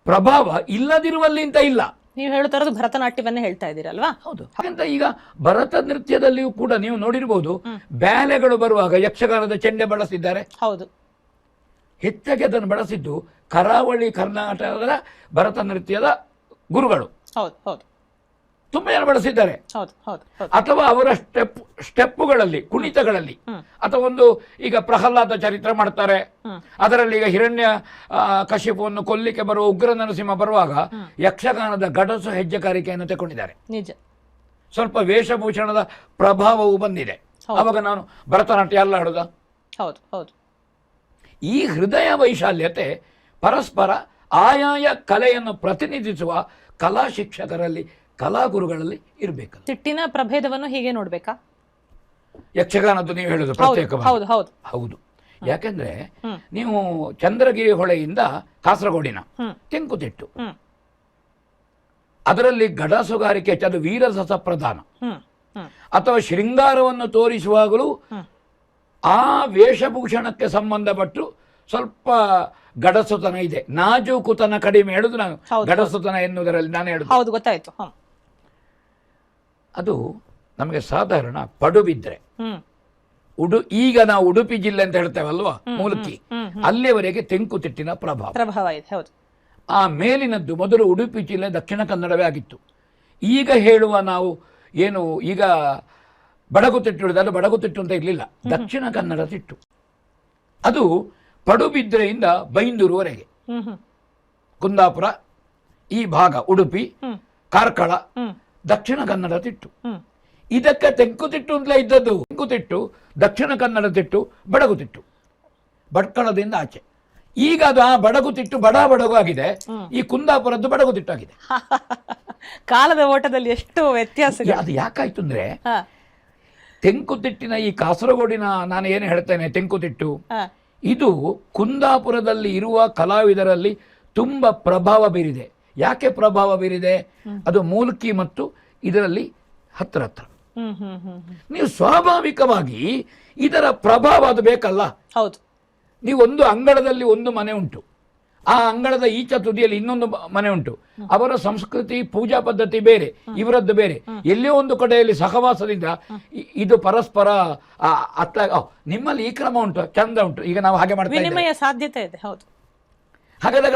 ಪ್ರಭಾವ, ಇಲ್ಲದಿರುವಲ್ಲಿ ಅಂತ ಇಲ್ಲ. ನೀವು ಹೇಳ್ತಾ ಇರೋದು ಭರತನಾಟ್ಯವನ್ನೇ ಹೇಳ್ತಾ ಇದ್ದೀರಲ್ವಾ? ಹೌದು. ಹಾಗಂತ ಈಗ ಭರತನೃತ್ಯದಲ್ಲಿಯೂ ಕೂಡ ನೀವು ನೋಡಿರ್ಬೋದು, ಬ್ಯಾಲೆಗಳು ಬರುವಾಗ ಯಕ್ಷಗಾನದ ಚೆಂಡೆ ಬಳಸಿದ್ದಾರೆ. ಹೌದು. ಹೆಚ್ಚಾಗಿ ಅದನ್ನು ಬಳಸಿದ್ದು ಕರಾವಳಿ ಕರ್ನಾಟಕದ ಭರತನೃತ್ಯದ ಗುರುಗಳು. ಹೌದು ಹೌದು. ತುಂಬಾ ಜನ ಬಳಸಿದ್ದಾರೆ. ಹೌದು ಹೌದು. ಅಥವಾ ಅವರ ಸ್ಟೆಪ್ಪುಗಳಲ್ಲಿ, ಕುಣಿತಗಳಲ್ಲಿ, ಅಥವಾ ಒಂದು ಈಗ ಪ್ರಹ್ಲಾದ ಚರಿತ್ರೆ ಮಾಡ್ತಾರೆ, ಅದರಲ್ಲಿ ಈಗ ಹಿರಣ್ಯ ಕಶ್ಯಪವನ್ನು ಕೊಲ್ಲಿಕ್ಕೆ ಬರುವ ಉಗ್ರ ನರಸಿಂಹ ಬರುವಾಗ ಯಕ್ಷಗಾನದ ಗಡಸು ಹೆಜ್ಜೆಕಾರಿಕೆಯನ್ನು ತಗೊಂಡಿದ್ದಾರೆ. ನಿಜ. ಸ್ವಲ್ಪ ವೇಷಭೂಷಣದ ಪ್ರಭಾವವು ಬಂದಿದೆ. ಅವಾಗ ನಾನು ಭರತನಾಟ್ಯ ಅಲ್ಲ ಹೇಳುದ? ಹೌದು ಹೌದು. ಈ ಹೃದಯ ವೈಶಾಲ್ಯತೆ ಪರಸ್ಪರ ಆಯಾಯ ಕಲೆಯನ್ನು ಪ್ರತಿನಿಧಿಸುವ ಕಲಾ ಶಿಕ್ಷಕರಲ್ಲಿ, ಕಲಾಗುರುಗಳಲ್ಲಿ ಇರಬೇಕು. ಸಿಟ್ಟಿನ ಪ್ರಭೇದವನ್ನು ಹೀಗೆ ನೋಡ್ಬೇಕಾ? ಯಕ್ಷಗಾನದ್ದು ನೀವು ಹೇಳುದು ಪ್ರತ್ಯೇಕ. ಹೌದು ಹೌದು ಹೌದು. ಯಾಕೆಂದ್ರೆ ನೀವು ಚಂದ್ರಗಿರಿ ಹೊಳೆಯಿಂದ ಕಾಸರಗೋಡಿನ ತೆಂಕುತಿಟ್ಟು, ಅದರಲ್ಲಿ ಗಡಸುಗಾರಿಕೆ ಅದು ವೀರರಸ ಪ್ರಧಾನ, ಅಥವಾ ಶೃಂಗಾರವನ್ನು ತೋರಿಸುವಾಗಲೂ ಆ ವೇಷಭೂಷಣಕ್ಕೆ ಸಂಬಂಧಪಟ್ಟು ಸ್ವಲ್ಪ ಗಡಸುತನ ಇದೆ. ನಾಜೂಕುತನ ಕಡಿಮೆ ಹೇಳುದು ನಾನು, ಗಡಸುತನ ಎನ್ನುವುದರಲ್ಲಿ ನಾನು ಹೇಳುದು. ಹೌದು, ಗೊತ್ತಾಯ್ತು. ಅದು ನಮಗೆ ಸಾಧಾರಣ ಪಡುಬಿದ್ರೆ ಈಗ ನಾವು ಉಡುಪಿ ಜಿಲ್ಲೆ ಅಂತ ಹೇಳ್ತೇವಲ್ವಾ, ಮೂಲಕಿ ಅಲ್ಲಿಯವರೆಗೆ ತೆಂಕುತಿಟ್ಟಿನ ಪ್ರಭಾವ ಇದೆ. ಹೌದು. ಆ ಮೇಲಿನದ್ದು ಮೊದಲು ಉಡುಪಿ ಜಿಲ್ಲೆ ದಕ್ಷಿಣ ಕನ್ನಡವೇ ಆಗಿತ್ತು. ಈಗ ಹೇಳುವ ನಾವು ಏನು ಈಗ ಬಡಗುತಿಟ್ಟು ಹಿಡಿದಲ್ಲ, ಬಡಗುತಿಟ್ಟು ಅಂತ ಇರಲಿಲ್ಲ, ದಕ್ಷಿಣ ಕನ್ನಡ ತಿಟ್ಟು. ಅದು ಪಡುಬಿದ್ರೆಯಿಂದ ಬೈಂದೂರುವರೆಗೆ, ಕುಂದಾಪುರ ಈ ಭಾಗ, ಉಡುಪಿ, ಕಾರ್ಕಳ, ದಕ್ಷಿಣ ಕನ್ನಡ ತಿಟ್ಟು. ಇದಕ್ಕೆ ತೆಂಕುತಿಟ್ಟು ಅಂತಲೇ ಇದ್ದದ್ದು. ತೆಂಕುತಿಟ್ಟು, ದಕ್ಷಿಣ ಕನ್ನಡ ತಿಟ್ಟು, ಬಡಗುತಿಟ್ಟು, ಭಟ್ಕಳದಿಂದ ಆಚೆ. ಈಗ ಅದು ಆ ಬಡಗುತಿಟ್ಟು ಬಡಗು ಆಗಿದೆ, ಈ ಕುಂದಾಪುರದ್ದು ಬಡಗುತಿಟ್ಟು ಆಗಿದೆ. ಕಾಲದ ಓಟದಲ್ಲಿ ಎಷ್ಟು ವ್ಯತ್ಯಾಸ. ಅದು ಯಾಕಾಯ್ತು ಅಂದ್ರೆ, ತೆಂಕುತಿಟ್ಟಿನ ಈ ಕಾಸರಗೋಡಿನ ನಾನು ಏನು ಹೇಳ್ತೇನೆ, ತೆಂಕುತಿಟ್ಟು ಇದು ಕುಂದಾಪುರದಲ್ಲಿ ಇರುವ ಕಲಾವಿದರಲ್ಲಿ ತುಂಬಾ ಪ್ರಭಾವ ಬೀರಿದೆ. ಯಾಕೆ ಪ್ರಭಾವ ಬೀರಿದೆ? ಅದು ಮೂಲ್ಕಿ ಮತ್ತು ಇದರಲ್ಲಿ ಹತ್ರ. ನೀವು ಸ್ವಾಭಾವಿಕವಾಗಿ ಇದರ ಪ್ರಭಾವ ಅದು ಬೇಕಲ್ಲ. ಹೌದು. ನೀವು ಒಂದು ಅಂಗಳದಲ್ಲಿ ಒಂದು ಮನೆ ಉಂಟು, ಆ ಅಂಗಳದ ಈಚ ತುದಿಯಲ್ಲಿ ಇನ್ನೊಂದು ಮನೆ ಉಂಟು. ಅವರ ಸಂಸ್ಕೃತಿ, ಪೂಜಾ ಪದ್ಧತಿ ಬೇರೆ, ಇವರದ್ದು ಬೇರೆ. ಎಲ್ಲೋ ಒಂದು ಕಡೆಯಲ್ಲಿ ಸಹವಾಸದಿಂದ ಇದು ಪರಸ್ಪರ ನಿಮ್ಮಲ್ಲಿ ಈ ಕ್ರಮ ಉಂಟು, ಚಂದ ಉಂಟು, ಈಗ ನಾವು ಹಾಗೆ ಮಾಡ್ತಾ ವಿನಿಮಯ ಸಾಧ್ಯತೆ ಇದೆ. ಹೌದು. ಹಾಗಾದಾಗ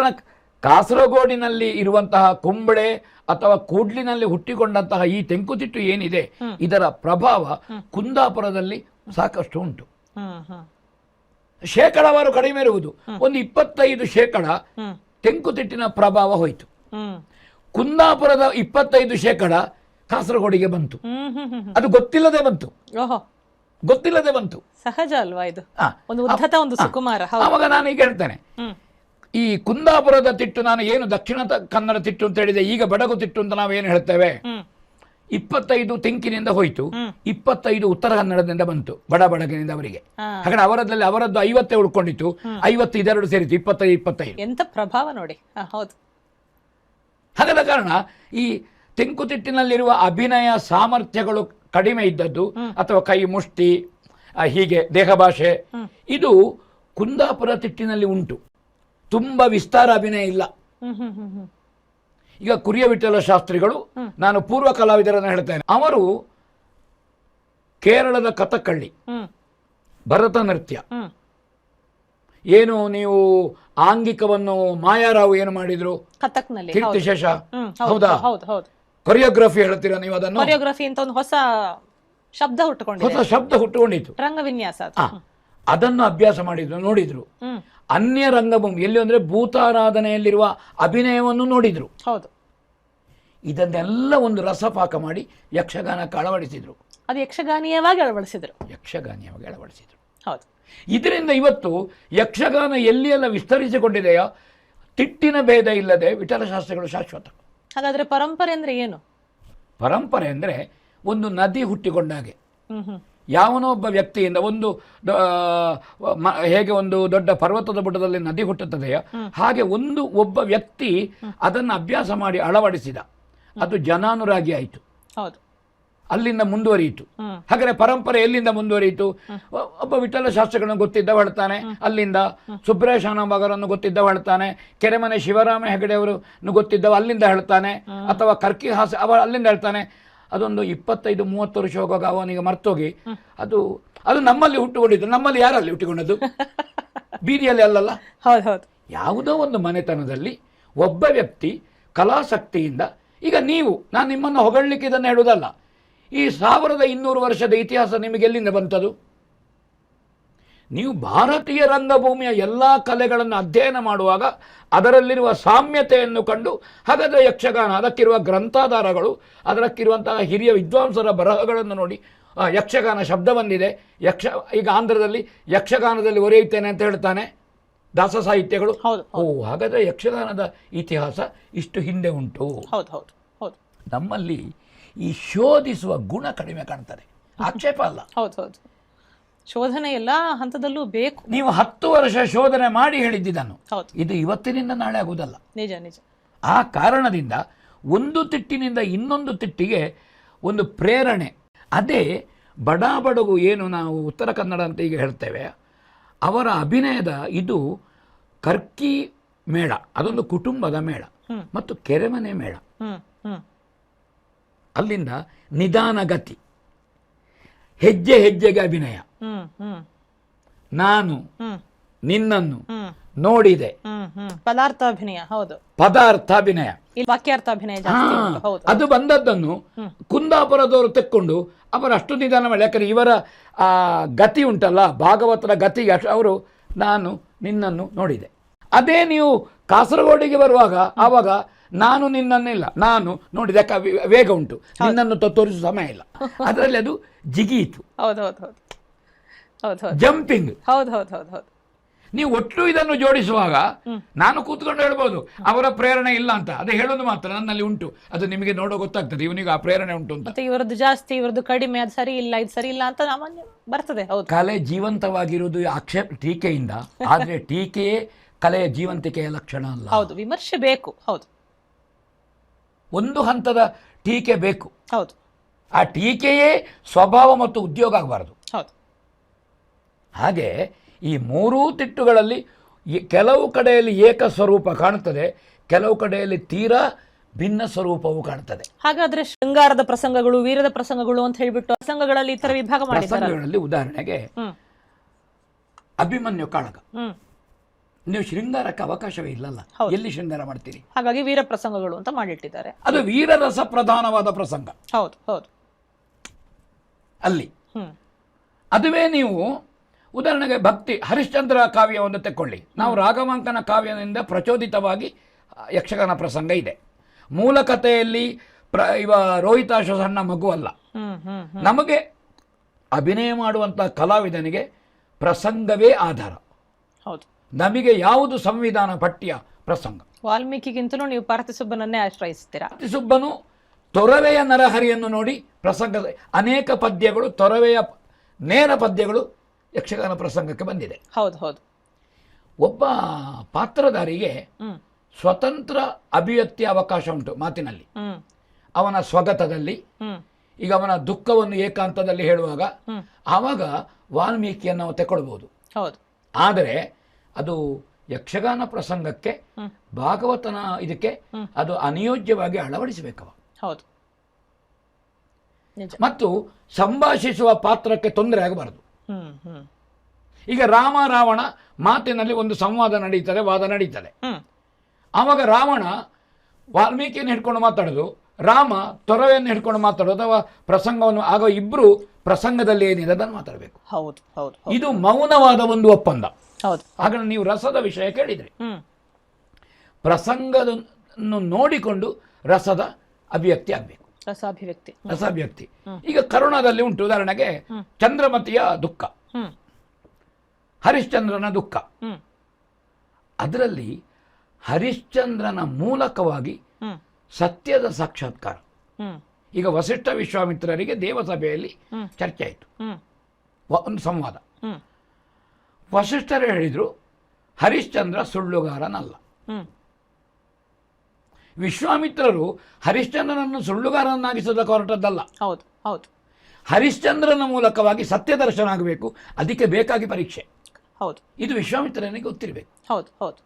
ಕಾಸರಗೋಡಿನಲ್ಲಿ ಇರುವಂತಹ ಕುಂಬಳೆ ಅಥವಾ ಕೂಡ್ಲಿನಲ್ಲಿ ಹುಟ್ಟಿಕೊಂಡಂತಹ ಈ ತೆಂಕುತಿಟ್ಟು ಏನಿದೆ, ಇದರ ಪ್ರಭಾವ ಕುಂದಾಪುರದಲ್ಲಿ ಸಾಕಷ್ಟು ಉಂಟು. ಶೇಕಡಾವಾರು ಕಡಿಮೆ ಇರುವುದು, ಒಂದು 25% ತೆಂಕುತಿಟ್ಟಿನ ಪ್ರಭಾವ ಹೋಯಿತು. ಕುಂದಾಪುರದ 25% ಕಾಸರಗೋಡಿಗೆ ಬಂತು. ಅದು ಗೊತ್ತಿಲ್ಲದೆ ಬಂತು. ಸಹಜ ಅಲ್ವಾ ಇದು? ಒಂದು ಉದ್ಧತ, ಒಂದು ಸುಕುಮಾರ. ಅವಾಗ ನಾನು ಈಗ ಹೇಳ್ತೇನೆ, ಈ ಕುಂದಾಪುರದ ತಿಟ್ಟು ನಾನು ಏನು ದಕ್ಷಿಣ ಕನ್ನಡ ತಿಟ್ಟು ಅಂತ ಹೇಳಿದೆ, ಈಗ ಬಡಗು ತಿಟ್ಟು ಅಂತ ನಾವೇನು ಹೇಳ್ತೇವೆ, 25 ತೆಂಕಿನಿಂದ ಹೋಯ್ತು, 25 ಉತ್ತರ ಕನ್ನಡದಿಂದ ಬಂತು, ಬಡಗಿನಿಂದ ಅವರಿಗೆ. ಹಾಗಾದ್ರೆ ಅವರದ್ದು 50 ಉಳ್ಕೊಂಡಿತ್ತು, 50 ಇದೆರಡು ಸೇರಿತು, 25. ಎಂತ ಪ್ರಭಾವ ನೋಡಿ. ಹೌದು. ಹಾಗಾದ ಕಾರಣ ಈ ತೆಂಕುತಿಟ್ಟಿನಲ್ಲಿರುವ ಅಭಿನಯ ಸಾಮರ್ಥ್ಯಗಳು ಕಡಿಮೆ ಇದ್ದದ್ದು, ಅಥವಾ ಕೈ ಮುಷ್ಟಿ, ಹೀಗೆ ದೇಹ ಭಾಷೆ, ಇದು ಕುಂದಾಪುರ ತಿಟ್ಟಿನಲ್ಲಿ ಉಂಟು. ತುಂಬಾ ವಿಸ್ತಾರ ಅಭಿನಯ ಇಲ್ಲ. ಈಗ ಕುರಿಯ ವಿಠಲ ಶಾಸ್ತ್ರಿಗಳು, ನಾನು ಪೂರ್ವ ಕಲಾವಿದರನ್ನು ಹೇಳ್ತೇನೆ, ಅವರು ಕೇರಳದ ಕಥಕ್ಕಳ್ಳಿ, ಭರತನಾಟ್ಯ, ಏನು ನೀವು ಆಂಗಿಕವನ್ನು ಮಾಯಾರಾವ್ ಏನು ಮಾಡಿದ್ರು ಕಥಕ್ನಲ್ಲಿ, ಕೀರ್ತಿಶೇಷ, ಹೌದಾ? ಕೊರಿಯೋಗ್ರಫಿ ಹೇಳ್ತೀರಾ ನೀವು? ಅದನ್ನು ಕೊರಿಯೋಗ್ರಫಿ ಅಂತ ಒಂದು ಹೊಸ ಶಬ್ದ ಹುಟ್ಟುಕೊಂಡಿತ್ತು, ರಂಗವಿನ್ಯಾಸ. ಅದನ್ನು ಅಭ್ಯಾಸ ಮಾಡಿದ್ರು, ನೋಡಿದ್ರು. ಅನ್ಯ ರಂಗಭೂಮಿ ಎಲ್ಲಿ ಅಂದ್ರೆ ಭೂತಾರಾಧನೆಯಲ್ಲಿರುವ ಅಭಿನಯವನ್ನು ನೋಡಿದ್ರು. ಹೌದು. ಇದನ್ನೆಲ್ಲ ಒಂದು ರಸಪಾಕ ಮಾಡಿ ಯಕ್ಷಗಾನಕ್ಕೆ ಅಳವಡಿಸಿದ್ರು. ಅದು ಯಕ್ಷಗಾನೀಯವಾಗಿ ಅಳವಡಿಸಿದ್ರು. ಹೌದು. ಇದರಿಂದ ಇವತ್ತು ಯಕ್ಷಗಾನ ಎಲ್ಲಿ ಎಲ್ಲ ವಿಸ್ತರಿಸಿಕೊಂಡಿದೆಯೋ, ತಿಟ್ಟಿನ ಭೇದ ಇಲ್ಲದೆ ವಿಠಲ ಶಾಸ್ತ್ರಿಗಳು ಶಾಶ್ವತ. ಹಾಗಾದ್ರೆ ಪರಂಪರೆ ಅಂದ್ರೆ ಏನು? ಪರಂಪರೆ ಅಂದ್ರೆ ಒಂದು ನದಿ ಹುಟ್ಟಿಕೊಂಡಾಗೆ, ಯಾವನೋ ಒಬ್ಬ ವ್ಯಕ್ತಿಯಿಂದ ಹೇಗೆ ಒಂದು ದೊಡ್ಡ ಪರ್ವತದ ಬುಡದಲ್ಲಿ ನದಿ ಹುಟ್ಟುತ್ತದೆಯೋ, ಹಾಗೆ ಒಬ್ಬ ವ್ಯಕ್ತಿ ಅದನ್ನು ಅಭ್ಯಾಸ ಮಾಡಿ ಅಳವಡಿಸಿದ, ಅದು ಜನಾನುರಾಗಿ ಆಯಿತು, ಅಲ್ಲಿಂದ ಮುಂದುವರಿಯಿತು. ಹಾಗಾದ್ರೆ ಪರಂಪರೆ ಎಲ್ಲಿಂದ ಮುಂದುವರಿಯಿತು? ಒಬ್ಬ ವಿಠಲ ಶಾಸ್ತ್ರಿಗಳನ್ನು ಗೊತ್ತಿದ್ದವ ಹೇಳ್ತಾನೆ, ಅಲ್ಲಿಂದ ಸುಬ್ರಾಯ ಶಾನಭಾಗರನ್ನು ಗೊತ್ತಿದ್ದವ ಹೇಳ್ತಾನೆ, ಕೆರೆಮನೆ ಶಿವರಾಮ ಹೆಗಡೆ ಅವರನ್ನು ಗೊತ್ತಿದ್ದವ ಅಲ್ಲಿಂದ ಹೇಳ್ತಾನೆ, ಅಥವಾ ಕರ್ಕಿ ಹಾಸ ಅವ ಅಲ್ಲಿಂದ ಹೇಳ್ತಾನೆ. ಅದೊಂದು 25-30 ವರ್ಷ ಹೋಗುವಾಗ ಅವನಿಗೆ ಮರ್ತೋಗಿ ಅದು ನಮ್ಮಲ್ಲಿ ಹುಟ್ಟುಕೊಂಡಿದ್ದು. ನಮ್ಮಲ್ಲಿ ಯಾರಲ್ಲಿ ಹುಟ್ಟಿಕೊಂಡದ್ದು? ಬೀದಿಯಲ್ಲಿ ಅಲ್ಲಲ್ಲ. ಯಾವುದೋ ಒಂದು ಮನೆತನದಲ್ಲಿ ಒಬ್ಬ ವ್ಯಕ್ತಿ ಕಲಾಸಕ್ತಿಯಿಂದ, ಈಗ ನಾನು ನಿಮ್ಮನ್ನು ಹೊಗಳಲಿಕ್ಕೆ ಇದನ್ನು ಹೇಳುವುದಲ್ಲ, ಈ 1200 ವರ್ಷದ ಇತಿಹಾಸ ನಿಮಗೆ ಎಲ್ಲಿಂದ ಬಂತದು? ನೀವು ಭಾರತೀಯ ರಂಗಭೂಮಿಯ ಎಲ್ಲ ಕಲೆಗಳನ್ನು ಅಧ್ಯಯನ ಮಾಡುವಾಗ ಅದರಲ್ಲಿರುವ ಸಾಮ್ಯತೆಯನ್ನು ಕಂಡು, ಹಾಗಾದರೆ ಯಕ್ಷಗಾನ, ಅದಕ್ಕಿರುವ ಗ್ರಂಥಾಧಾರಗಳು, ಅದಕ್ಕಿರುವಂತಹ ಹಿರಿಯ ವಿದ್ವಾಂಸರ ಬರಹಗಳನ್ನು ನೋಡಿ ಯಕ್ಷಗಾನ ಶಬ್ದ ಬಂದಿದೆ. ಈಗ ಆಂಧ್ರದಲ್ಲಿ ಯಕ್ಷಗಾನದಲ್ಲಿ ಒರೆಯುತ್ತೇನೆ ಅಂತ ಹೇಳ್ತಾನೆ, ದಾಸ ಸಾಹಿತ್ಯಗಳು. ಹಾಗಾದರೆ ಯಕ್ಷಗಾನದ ಇತಿಹಾಸ ಇಷ್ಟು ಹಿಂದೆ ಉಂಟು. ನಮ್ಮಲ್ಲಿ ಈ ಶೋಧಿಸುವ ಗುಣ ಕಡಿಮೆ ಕಾಣ್ತದೆ, ಆಕ್ಷೇಪ ಅಲ್ಲ. ಶೋಧನೆ ಎಲ್ಲಾ ಹಂತದಲ್ಲೂ ಬೇಕು. ನೀವು 10 ವರ್ಷ ಶೋಧನೆ ಮಾಡಿ ಹೇಳಿದ್ದಿದ್ದನ್ನು ಹೌದು, ಇದು ಇವತ್ತಿನಿಂದ ನಾಳೆ ಆಗುವುದಲ್ಲ. ನಿಜ ನಿಜ. ಆ ಕಾರಣದಿಂದ ಒಂದು ತಿಟ್ಟಿನಿಂದ ಇನ್ನೊಂದು ತಿಟ್ಟಿಗೆ ಒಂದು ಪ್ರೇರಣೆ. ಅದೇ ಬಡ ಬಡಗು ಏನು ನಾವು ಉತ್ತರ ಕನ್ನಡ ಅಂತ ಈಗ ಹೇಳ್ತೇವೆ, ಅವರ ಅಭಿನಯದ ಇದು ಕರ್ಕಿ ಮೇಳ, ಅದೊಂದು ಕುಟುಂಬದ ಮೇಳ ಮತ್ತು ಕೆರೆಮನೆ ಮೇಳ. ಅಲ್ಲಿಂದ ನಿಧಾನಗತಿ, ಹೆಜ್ಜೆ ಹೆಜ್ಜೆಗೆ ಅಭಿನಯ. ನಾನು ನಿನ್ನನ್ನು ನೋಡಿದೆ, ಪದಾರ್ಥಾಭಿನಯ. ಹೌದು, ಪದಾರ್ಥಾಭಿನಯ. ವಾಕ್ಯಾರ್ಥಾಭಿನಯ ಜಾಸ್ತಿ ಉಂಟು. ಹೌದು, ಅದು ಬಂದದ್ದನ್ನು ಕುಂದಾಪುರದವರು ತೆಕ್ಕೊಂಡು ಅವರು ಅಷ್ಟು ನಿಧಾನ ಮಾಡಿ, ಯಾಕಂದ್ರೆ ಇವರ ಆ ಗತಿ ಉಂಟಲ್ಲ, ಭಾಗವತರ ಗತಿಗೆ ಅವರು ನಾನು ನಿನ್ನನ್ನು ನೋಡಿದೆ. ಅದೇ ನೀವು ಕಾಸರಗೋಡಿಗೆ ಬರುವಾಗ ಆವಾಗ ನಾನು ನಿನ್ನನ್ನಿಲ್ಲ, ನಾನು ನೋಡಿದೆ, ವೇಗ ಉಂಟು, ನಿನ್ನನ್ನು ತೋರಿಸುವ ಸಮಯ ಇಲ್ಲ. ಅದರಲ್ಲಿ ಅದು ಜಿಗೀತು. ಹೌದು ಹೌದು ಹೌದು ಹೌದು ಹೌದು, ಜಂಪಿಂಗ್. ಹೌದು ಹೌದು ಹೌದು ಹೌದು. ನೀವು ಒಟ್ಟು ಇದನ್ನು ಜೋಡಿಸುವಾಗ ನಾನು ಕೂತ್ಕೊಂಡು ಹೇಳ್ಬೋದು ಅವರ ಪ್ರೇರಣೆ ಇಲ್ಲ ಅಂತ, ಅದೇ ಹೇಳೋದು ಮಾತ್ರ ನನ್ನಲ್ಲಿ ಉಂಟು, ಅದು ನಿಮಗೆ ನೋಡೋ ಗೊತ್ತಾಗ್ತದೆ ಇವನಿಗೆ ಆ ಪ್ರೇರಣೆ ಉಂಟು ಅಂತ. ಮತ್ತೆ ಇವರದ್ದು ಜಾಸ್ತಿ, ಇವರದ್ದು ಕಡಿಮೆ, ಅದು ಸರಿ ಇಲ್ಲ, ಇದು ಸರಿ ಇಲ್ಲ ಅಂತ ಸಾಮಾನ್ಯ ಬರ್ತದೆ. ಹೌದು, ಕಲೆ ಜೀವಂತವಾಗಿರುವುದು ಆಕ್ಷೇಪ ಟೀಕೆಯಿಂದ, ಆದರೆ ಟೀಕೆಯೇ ಕಲೆಯ ಜೀವಂತಿಕೆಯ ಲಕ್ಷಣ ಅಲ್ಲ. ಹೌದು, ವಿಮರ್ಶೆ ಬೇಕು. ಹೌದು, ಒಂದು ಹಂತದ ಟೀಕೆ ಬೇಕು. ಹೌದು, ಆ ಟೀಕೆಯೇ ಸ್ವಭಾವ ಮತ್ತು ಉದ್ಯೋಗ ಆಗಬಾರದು. ಹೌದು. ಹಾಗೆ ಈ ಮೂರೂ ತಿಟ್ಟುಗಳಲ್ಲಿ ಕೆಲವು ಕಡೆಯಲ್ಲಿ ಏಕ ಸ್ವರೂಪ ಕಾಣುತ್ತದೆ, ಕೆಲವು ಕಡೆಯಲ್ಲಿ ತೀರಾ ಭಿನ್ನ ಸ್ವರೂಪವು ಕಾಣುತ್ತದೆ. ಹಾಗಾದ್ರೆ ಶೃಂಗಾರದ ಪ್ರಸಂಗಗಳು, ವೀರದ ಪ್ರಸಂಗಗಳು ಅಂತ ಹೇಳ್ಬಿಟ್ಟು ಪ್ರಸಂಗಗಳಲ್ಲಿ ಈ ತರ ವಿಭಾಗ ಮಾಡಿದ್ದಾರೆ. ಪ್ರಸಂಗಗಳಲ್ಲಿ ಉದಾಹರಣೆಗೆ ಅಭಿಮನ್ಯು ಕಾಳಗ, ನೀವು ಶೃಂಗಾರಕ್ಕೆ ಅವಕಾಶವೇ ಇಲ್ಲಲ್ಲ, ಎಲ್ಲಿ ಶೃಂಗಾರ ಮಾಡ್ತೀರಿ? ಹಾಗಾಗಿ ವೀರ ಪ್ರಸಂಗಗಳು ಅಂತ ಮಾಡಿಟ್ಟಿದ್ದಾರೆ. ಅದು ವೀರರಸ ಪ್ರಧಾನವಾದ ಪ್ರಸಂಗ. ಹೌದು ಹೌದು, ಅಲ್ಲಿ ಅದುವೇ ನೀವು ಉದಾಹರಣೆಗೆ ಭಕ್ತಿ ಹರಿಶ್ಚಂದ್ರ ಕಾವ್ಯವನ್ನು ತೆಕ್ಕೊಳ್ಳಿ. ನಾವು ರಾಘವಾಂಕನ ಕಾವ್ಯದಿಂದ ಪ್ರಚೋದಿತವಾಗಿ ಯಕ್ಷಗಾನ ಪ್ರಸಂಗ ಇದೆ. ಮೂಲ ಕಥೆಯಲ್ಲಿ ಇವ ರೋಹಿತಾಶ ಸಣ್ಣ ಮಗು ಅಲ್ಲ. ನಮಗೆ ಅಭಿನಯ ಮಾಡುವಂತಹ ಕಲಾವಿದನಿಗೆ ಪ್ರಸಂಗವೇ ಆಧಾರ. ಹೌದು, ನಮಗೆ ಯಾವುದು ಸಂವಿಧಾನ ಪಠ್ಯ ಪ್ರಸಂಗ. ವಾಲ್ಮೀಕಿಗಿಂತಲೂ ನೀವು ಪಾರ್ಥಿಸುಬ್ಬನನ್ನೇ ಆಶ್ರಯಿಸ್ತೀರಾ. ಪಾರ್ಥಿಸುಬ್ಬನು ತೊರವೆಯ ನರಹರಿಯನ್ನು ನೋಡಿ ಪ್ರಸಂಗದ ಅನೇಕ ಪದ್ಯಗಳು, ತೊರವೆಯ ನೇರ ಪದ್ಯಗಳು ಯಕ್ಷಗಾನ ಪ್ರಸಂಗಕ್ಕೆ ಬಂದಿದೆ. ಹೌದು ಹೌದು. ಒಬ್ಬ ಪಾತ್ರಧಾರಿಗೆ ಸ್ವತಂತ್ರ ಅಭಿವ್ಯಕ್ತಿಯ ಅವಕಾಶ ಉಂಟು ಮಾತಿನಲ್ಲಿ, ಅವನ ಸ್ವಗತದಲ್ಲಿ. ಈಗ ಅವನ ದುಃಖವನ್ನು ಏಕಾಂತದಲ್ಲಿ ಹೇಳುವಾಗ ಆವಾಗ ವಾಲ್ಮೀಕಿಯನ್ನು ನಾವು ತಗೊಳ್ಬಹುದು. ಹೌದು, ಆದರೆ ಅದು ಯಕ್ಷಗಾನ ಪ್ರಸಂಗಕ್ಕೆ, ಭಾಗವತನ ಇದಕ್ಕೆ ಅದು ಅನಿಯೋಜ್ಯವಾಗಿ ಅಳವಡಿಸಬೇಕವ. ಹೌದು, ಮತ್ತು ಸಂಭಾಷಿಸುವ ಪಾತ್ರಕ್ಕೆ ತೊಂದರೆ ಆಗಬಾರದು. ಈಗ ರಾಮ ರಾವಣ ಮಾತಿನಲ್ಲಿ ಒಂದು ಸಂವಾದ ನಡೀತದೆ, ವಾದ ನಡೀತದೆ. ಆವಾಗ ರಾವಣ ವಾಲ್ಮೀಕಿಯನ್ನು ಹಿಡ್ಕೊಂಡು ಮಾತಾಡೋದು, ರಾಮ ತೊರವೆಯನ್ನು ಹಿಡ್ಕೊಂಡು ಮಾತಾಡೋದು, ಅಥವಾ ಪ್ರಸಂಗವನ್ನು, ಆಗ ಇಬ್ರು ಪ್ರಸಂಗದಲ್ಲಿ ಏನಿದೆ ಅದನ್ನು ಮಾತಾಡಬೇಕು. ಹೌದು ಹೌದು, ಇದು ಮೌನವಾದ ಒಂದು ಒಪ್ಪಂದ. ಹೌದು. ಆಗ ನೀವು ರಸದ ವಿಷಯ ಕೇಳಿದ್ರಿ, ಪ್ರಸಂಗವನ್ನು ನೋಡಿಕೊಂಡು ರಸದ ಅಭಿವ್ಯಕ್ತಿ ಆಗಬೇಕು. ರಸಾಭಿವ್ಯಕ್ತಿ. ಈಗ ಕರುಣದಲ್ಲಿ ಉಂಟು, ಉದಾಹರಣೆಗೆ ಚಂದ್ರಮತಿಯ ದುಃಖ, ಹರಿಶ್ಚಂದ್ರನ ದುಃಖ. ಅದರಲ್ಲಿ ಹರಿಶ್ಚಂದ್ರನ ಮೂಲಕವಾಗಿ ಸತ್ಯದ ಸಾಕ್ಷಾತ್ಕಾರ. ಈಗ ವಸಿಷ್ಠ ವಿಶ್ವಾಮಿತ್ರರಿಗೆ ದೇವಸಭೆಯಲ್ಲಿ ಚರ್ಚೆ ಆಯಿತು, ಒಂದು ಸಂವಾದ. ವಸಿಷ್ಠರು ಹೇಳಿದರು ಹರಿಶ್ಚಂದ್ರ ಸುಳ್ಳುಗಾರನಲ್ಲ. ವಿಶ್ವಾಮಿತ್ರರು ಹರಿಶ್ಚಂದ್ರನನ್ನು ಸುಳ್ಳುಗಾರನನ್ನಾಗಿಸೋದಕ್ಕೆ ಹೊರಟದ್ದಲ್ಲ. ಹೌದು ಹೌದು. ಹರಿಶ್ಚಂದ್ರನ ಮೂಲಕವಾಗಿ ಸತ್ಯ ದರ್ಶನ ಆಗಬೇಕು, ಅದಕ್ಕೆ ಬೇಕಾಗಿ ಪರೀಕ್ಷೆ. ಹೌದು, ಇದು ವಿಶ್ವಾಮಿತ್ರನಿಗೆ ಗೊತ್ತಿರಬೇಕು. ಹೌದು ಹೌದು.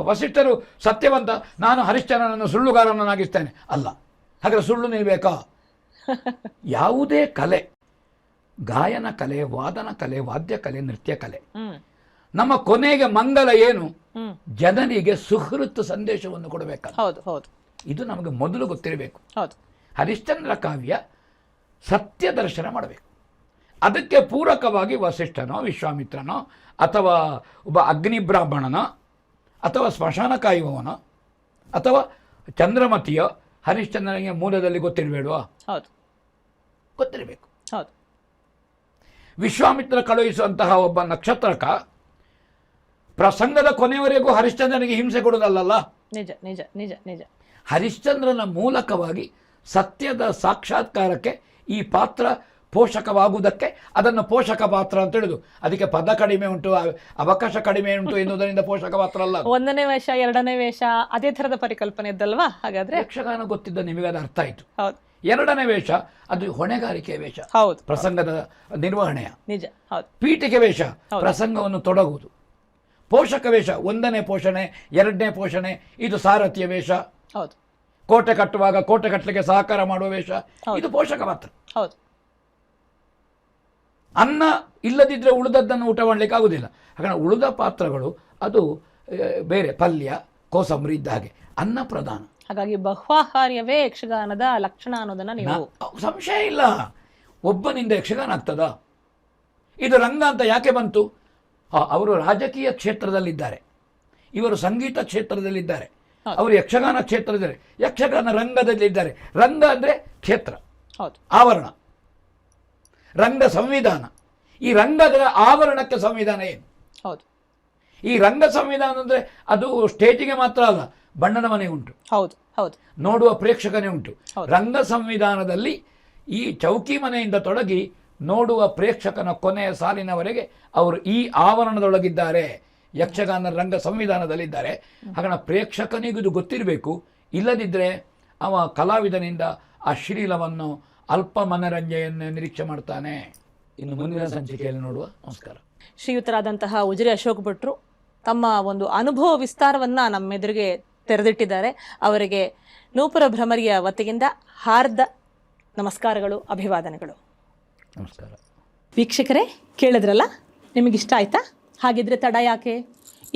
ವಸಿಷ್ಠರು ಸತ್ಯವಂತ, ನಾನು ಹರಿಶ್ಚಂದ್ರನನ್ನು ಸುಳ್ಳುಗಾರನನ್ನಾಗಿಸ್ತೇನೆ ಅಲ್ಲ. ಹಾಗಾದ್ರೆ ಸುಳ್ಳು ನಿಲ್ಬೇಕಾ? ಯಾವುದೇ ಕಲೆ, ಗಾಯನ ಕಲೆ, ವಾದನ ಕಲೆ, ವಾದ್ಯ ಕಲೆ, ನೃತ್ಯ ಕಲೆ, ನಮ್ಮ ಕೊನೆಗೆ ಮಂಗಲ ಏನು? ಜನರಿಗೆ ಸುಹೃತ್ ಸಂದೇಶವನ್ನು ಕೊಡಬೇಕಲ್ಲ. ಹೌದು ಹೌದು. ಇದು ನಮಗೆ ಮೊದಲು ಗೊತ್ತಿರಬೇಕು. ಹೌದು. ಹರಿಶ್ಚಂದ್ರ ಕಾವ್ಯ ಸತ್ಯ ದರ್ಶನ ಮಾಡಬೇಕು. ಅದಕ್ಕೆ ಪೂರಕವಾಗಿ ವಸಿಷ್ಠನೋ, ವಿಶ್ವಾಮಿತ್ರನೋ, ಅಥವಾ ಒಬ್ಬ ಅಗ್ನಿ ಬ್ರಾಹ್ಮಣನೋ, ಅಥವಾ ಸ್ಮಶಾನ ಕಾಯುವವನೋ, ಅಥವಾ ಚಂದ್ರಮತಿಯೋ ಹರಿಶ್ಚಂದ್ರನಿಗೆ ಮೂಲದಲ್ಲಿ ಗೊತ್ತಿರಬೇಡುವ? ಹೌದು, ಗೊತ್ತಿರಬೇಕು. ಹೌದು. ವಿಶ್ವಾಮಿತ್ರ ಕಳುಹಿಸುವಂತಹ ಒಬ್ಬ ನಕ್ಷತ್ರಕ ಪ್ರಸಂಗದ ಕೊನೆಯವರೆಗೂ ಹರಿಶ್ಚಂದ್ರನಿಗೆ ಹಿಂಸೆ ಕೊಡೋದಲ್ಲ. ನಿಜ ನಿಜ ನಿಜ ನಿಜ. ಹರಿಶ್ಚಂದ್ರನ ಮೂಲಕವಾಗಿ ಸತ್ಯದ ಸಾಕ್ಷಾತ್ಕಾರಕ್ಕೆ ಈ ಪಾತ್ರ ಪೋಷಕವಾಗುವುದಕ್ಕೆ ಅದನ್ನು ಪೋಷಕ ಪಾತ್ರ ಅಂತ ಹೇಳುದು. ಅದಕ್ಕೆ ಪದ ಕಡಿಮೆ ಉಂಟು, ಅವಕಾಶ ಕಡಿಮೆ ಉಂಟು ಎನ್ನುವುದರಿಂದ ಪೋಷಕ ಪಾತ್ರ ಅಲ್ಲ. 1ನೇ ವೇಷ 2ನೇ ವೇಷ ಅದೇ ಥರದ ಪರಿಕಲ್ಪನೆ ಇದ್ದಲ್ವಾ? ಹಾಗಾದ್ರೆ ಯಕ್ಷಗಾನ ಗೊತ್ತಿದ್ದ ನಿಮಗೆ ಅದು ಅರ್ಥ ಆಯಿತು. ಹೌದು. 2ನೇ ವೇಷ ಅದು ಹೊಣೆಗಾರಿಕೆ ವೇಷ, ಹೌದು, ಪ್ರಸಂಗದ ನಿರ್ವಹಣೆಯ. ನಿಜ. ಹೌದು. ಪೀಠಿಕೆ ವೇಷ ಪ್ರಸಂಗವನ್ನು ತೊಡಗುವುದು. ಪೋಷಕ ವೇಷ 1ನೇ ಪೋಷಣೆ 2ನೇ ಪೋಷಣೆ, ಇದು ಸಾರಥಿಯ ವೇಷ. ಹೌದು. ಕೋಟೆ ಕಟ್ಟುವಾಗ ಕೋಟೆ ಕಟ್ಟಲಿಕ್ಕೆ ಸಹಕಾರ ಮಾಡುವ ವೇಷ, ಇದು ಪೋಷಕ ಪಾತ್ರ. ಹೌದು. ಅನ್ನ ಇಲ್ಲದಿದ್ದರೆ ಉಳಿದದ್ದನ್ನು ಊಟ ಮಾಡಲಿಕ್ಕೆ ಆಗುವುದಿಲ್ಲ. ಹಾಗಾಗಿ ಉಳಿದ ಪಾತ್ರಗಳು ಅದು ಬೇರೆ, ಪಲ್ಯ ಕೋಸಂಬರಿ ಇದ್ದ ಹಾಗೆ. ಅನ್ನ ಪ್ರಧಾನ. ಹಾಗಾಗಿ ಬಹುಆಹಾರ್ಯವೇ ಯಕ್ಷಗಾನದ ಲಕ್ಷಣ ಅನ್ನೋದನ್ನ ನೀವು ಸಂಶಯ ಇಲ್ಲ. ಒಬ್ಬನಿಂದ ಯಕ್ಷಗಾನ ಆಗ್ತದ? ಇದು ರಂಗ ಅಂತ ಯಾಕೆ ಬಂತು? ಅವರು ರಾಜಕೀಯ ಕ್ಷೇತ್ರದಲ್ಲಿದ್ದಾರೆ, ಇವರು ಸಂಗೀತ ಕ್ಷೇತ್ರದಲ್ಲಿದ್ದಾರೆ, ಅವರು ಯಕ್ಷಗಾನ ಕ್ಷೇತ್ರದಲ್ಲಿ, ಯಕ್ಷಗಾನ ರಂಗದಲ್ಲಿದ್ದಾರೆ. ರಂಗ ಅಂದರೆ ಕ್ಷೇತ್ರ, ಆವರಣ. ರಂಗ ಸಂವಿಧಾನ. ಈ ರಂಗದ ಆವರಣಕ್ಕೆ ಸಂವಿಧಾನ ಏನು? ಹೌದು. ಈ ರಂಗ ಸಂವಿಧಾನ ಅಂದರೆ ಅದು ಸ್ಟೇಜಿಗೆ ಮಾತ್ರ ಅಲ್ಲ, ಬಣ್ಣದ ಮನೆ ಉಂಟು, ಹೌದು ಹೌದು, ನೋಡುವ ಪ್ರೇಕ್ಷಕನೇ ಉಂಟು. ರಂಗ ಸಂವಿಧಾನದಲ್ಲಿ ಈ ಚೌಕಿ ಮನೆಯಿಂದ ತೊಡಗಿ ನೋಡುವ ಪ್ರೇಕ್ಷಕನ ಕೊನೆಯ ಸಾಲಿನವರೆಗೆ ಅವರು ಈ ಆವರಣದೊಳಗಿದ್ದಾರೆ, ಯಕ್ಷಗಾನ ರಂಗ ಸಂವಿಧಾನದಲ್ಲಿದ್ದಾರೆ. ಹಾಗಾಗಿ ಪ್ರೇಕ್ಷಕನಿಗೂ ಇದು ಗೊತ್ತಿರಬೇಕು. ಇಲ್ಲದಿದ್ದರೆ ಅವ ಕಲಾವಿದನಿಂದ ಅಶ್ಲೀಲವನ್ನು, ಅಲ್ಪ ಮನರಂಜನೆಯನ್ನು ನಿರೀಕ್ಷೆ ಮಾಡ್ತಾನೆ. ಇನ್ನು ಮುಂದಿನ ಸಂಚಿಕೆಯಲ್ಲಿ ನೋಡುವ. ನಮಸ್ಕಾರ. ಶ್ರೀಯುತರಾದಂತಹ ಉಜಿರೆ ಅಶೋಕ್ ಭಟ್ರು ತಮ್ಮ ಒಂದು ಅನುಭವ ವಿಸ್ತಾರವನ್ನ ನಮ್ಮೆದುರಿಗೆ ತೆರೆದಿಟ್ಟಿದ್ದಾರೆ. ಅವರಿಗೆ ನೂಪುರ ಭ್ರಮರಿಯ ವತಿಯಿಂದ ಹಾರ್ದ ನಮಸ್ಕಾರಗಳು, ಅಭಿವಾದನೆಗಳು. ನಮಸ್ಕಾರ. ವೀಕ್ಷಕರೇ, ಕೇಳಿದ್ರಲ್ಲ, ನಿಮಗಿಷ್ಟ ಆಯ್ತಾ? ಹಾಗಿದ್ರೆ ತಡ ಯಾಕೆ?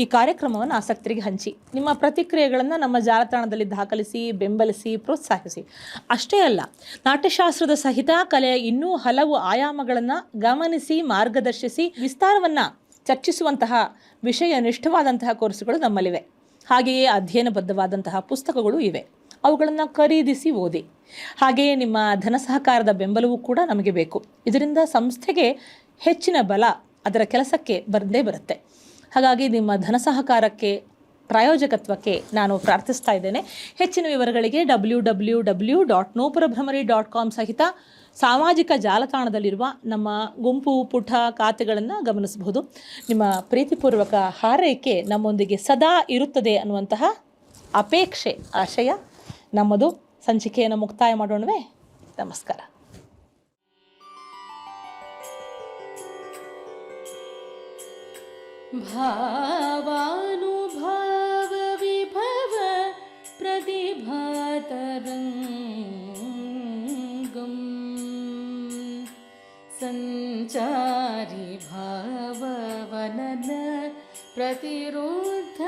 ಈ ಕಾರ್ಯಕ್ರಮವನ್ನು ಆಸಕ್ತರಿಗೆ ಹಂಚಿ, ನಿಮ್ಮ ಪ್ರತಿಕ್ರಿಯೆಗಳನ್ನು ನಮ್ಮ ಜಾಲತಾಣದಲ್ಲಿ ದಾಖಲಿಸಿ, ಬೆಂಬಲಿಸಿ, ಪ್ರೋತ್ಸಾಹಿಸಿ. ಅಷ್ಟೇ ಅಲ್ಲ, ನಾಟ್ಯಶಾಸ್ತ್ರದ ಸಹಿತ ಕಲೆಯ ಇನ್ನೂ ಹಲವು ಆಯಾಮಗಳನ್ನು ಗಮನಿಸಿ, ಮಾರ್ಗದರ್ಶಿಸಿ, ವಿಸ್ತಾರವನ್ನು ಚರ್ಚಿಸುವಂತಹ ವಿಷಯ ನಿಷ್ಠವಾದಂತಹ ಕೋರ್ಸುಗಳು ನಮ್ಮಲ್ಲಿವೆ. ಹಾಗೆಯೇ ಅಧ್ಯಯನಬದ್ಧವಾದಂತಹ ಪುಸ್ತಕಗಳು ಇವೆ. ಅವುಗಳನ್ನು ಖರೀದಿಸಿ ಓದಿ. ಹಾಗೆಯೇ ನಿಮ್ಮ ಧನ ಸಹಕಾರದ ಬೆಂಬಲವೂ ಕೂಡ ನಮಗೆ ಬೇಕು. ಇದರಿಂದ ಸಂಸ್ಥೆಗೆ ಹೆಚ್ಚಿನ ಬಲ ಅದರ ಕೆಲಸಕ್ಕೆ ಬಂದೇ ಬರುತ್ತೆ. ಹಾಗಾಗಿ ನಿಮ್ಮ ಧನ ಸಹಕಾರಕ್ಕೆ, ಪ್ರಾಯೋಜಕತ್ವಕ್ಕೆ ನಾನು ಪ್ರಾರ್ಥಿಸ್ತಾ ಇದ್ದೇನೆ. ಹೆಚ್ಚಿನ ವಿವರಗಳಿಗೆ www.nopurabhramari.com ಸಹಿತ ಸಾಮಾಜಿಕ ಜಾಲತಾಣದಲ್ಲಿರುವ ನಮ್ಮ ಗುಂಪು ಪುಟ ಖಾತೆಗಳನ್ನು ಗಮನಿಸಬಹುದು. ನಿಮ್ಮ ಪ್ರೀತಿಪೂರ್ವಕ ಹಾರೈಕೆ ನಮ್ಮೊಂದಿಗೆ ಸದಾ ಇರುತ್ತದೆ ಅನ್ನುವಂತಹ ಅಪೇಕ್ಷೆ, ಆಶಯ ನಮ್ಮದು. ಸಂಚಿಕೆಯನ್ನು ಮುಕ್ತಾಯ ಮಾಡೋಣವೇ? ನಮಸ್ಕಾರ. ಭಾವಾನುಭಾವ ವಿಭವ ಪ್ರತಿಭಾತರಂಗಂ ಸಂಚಾರಿ ಭಾವವನನ ಪ್ರತಿರೋಧ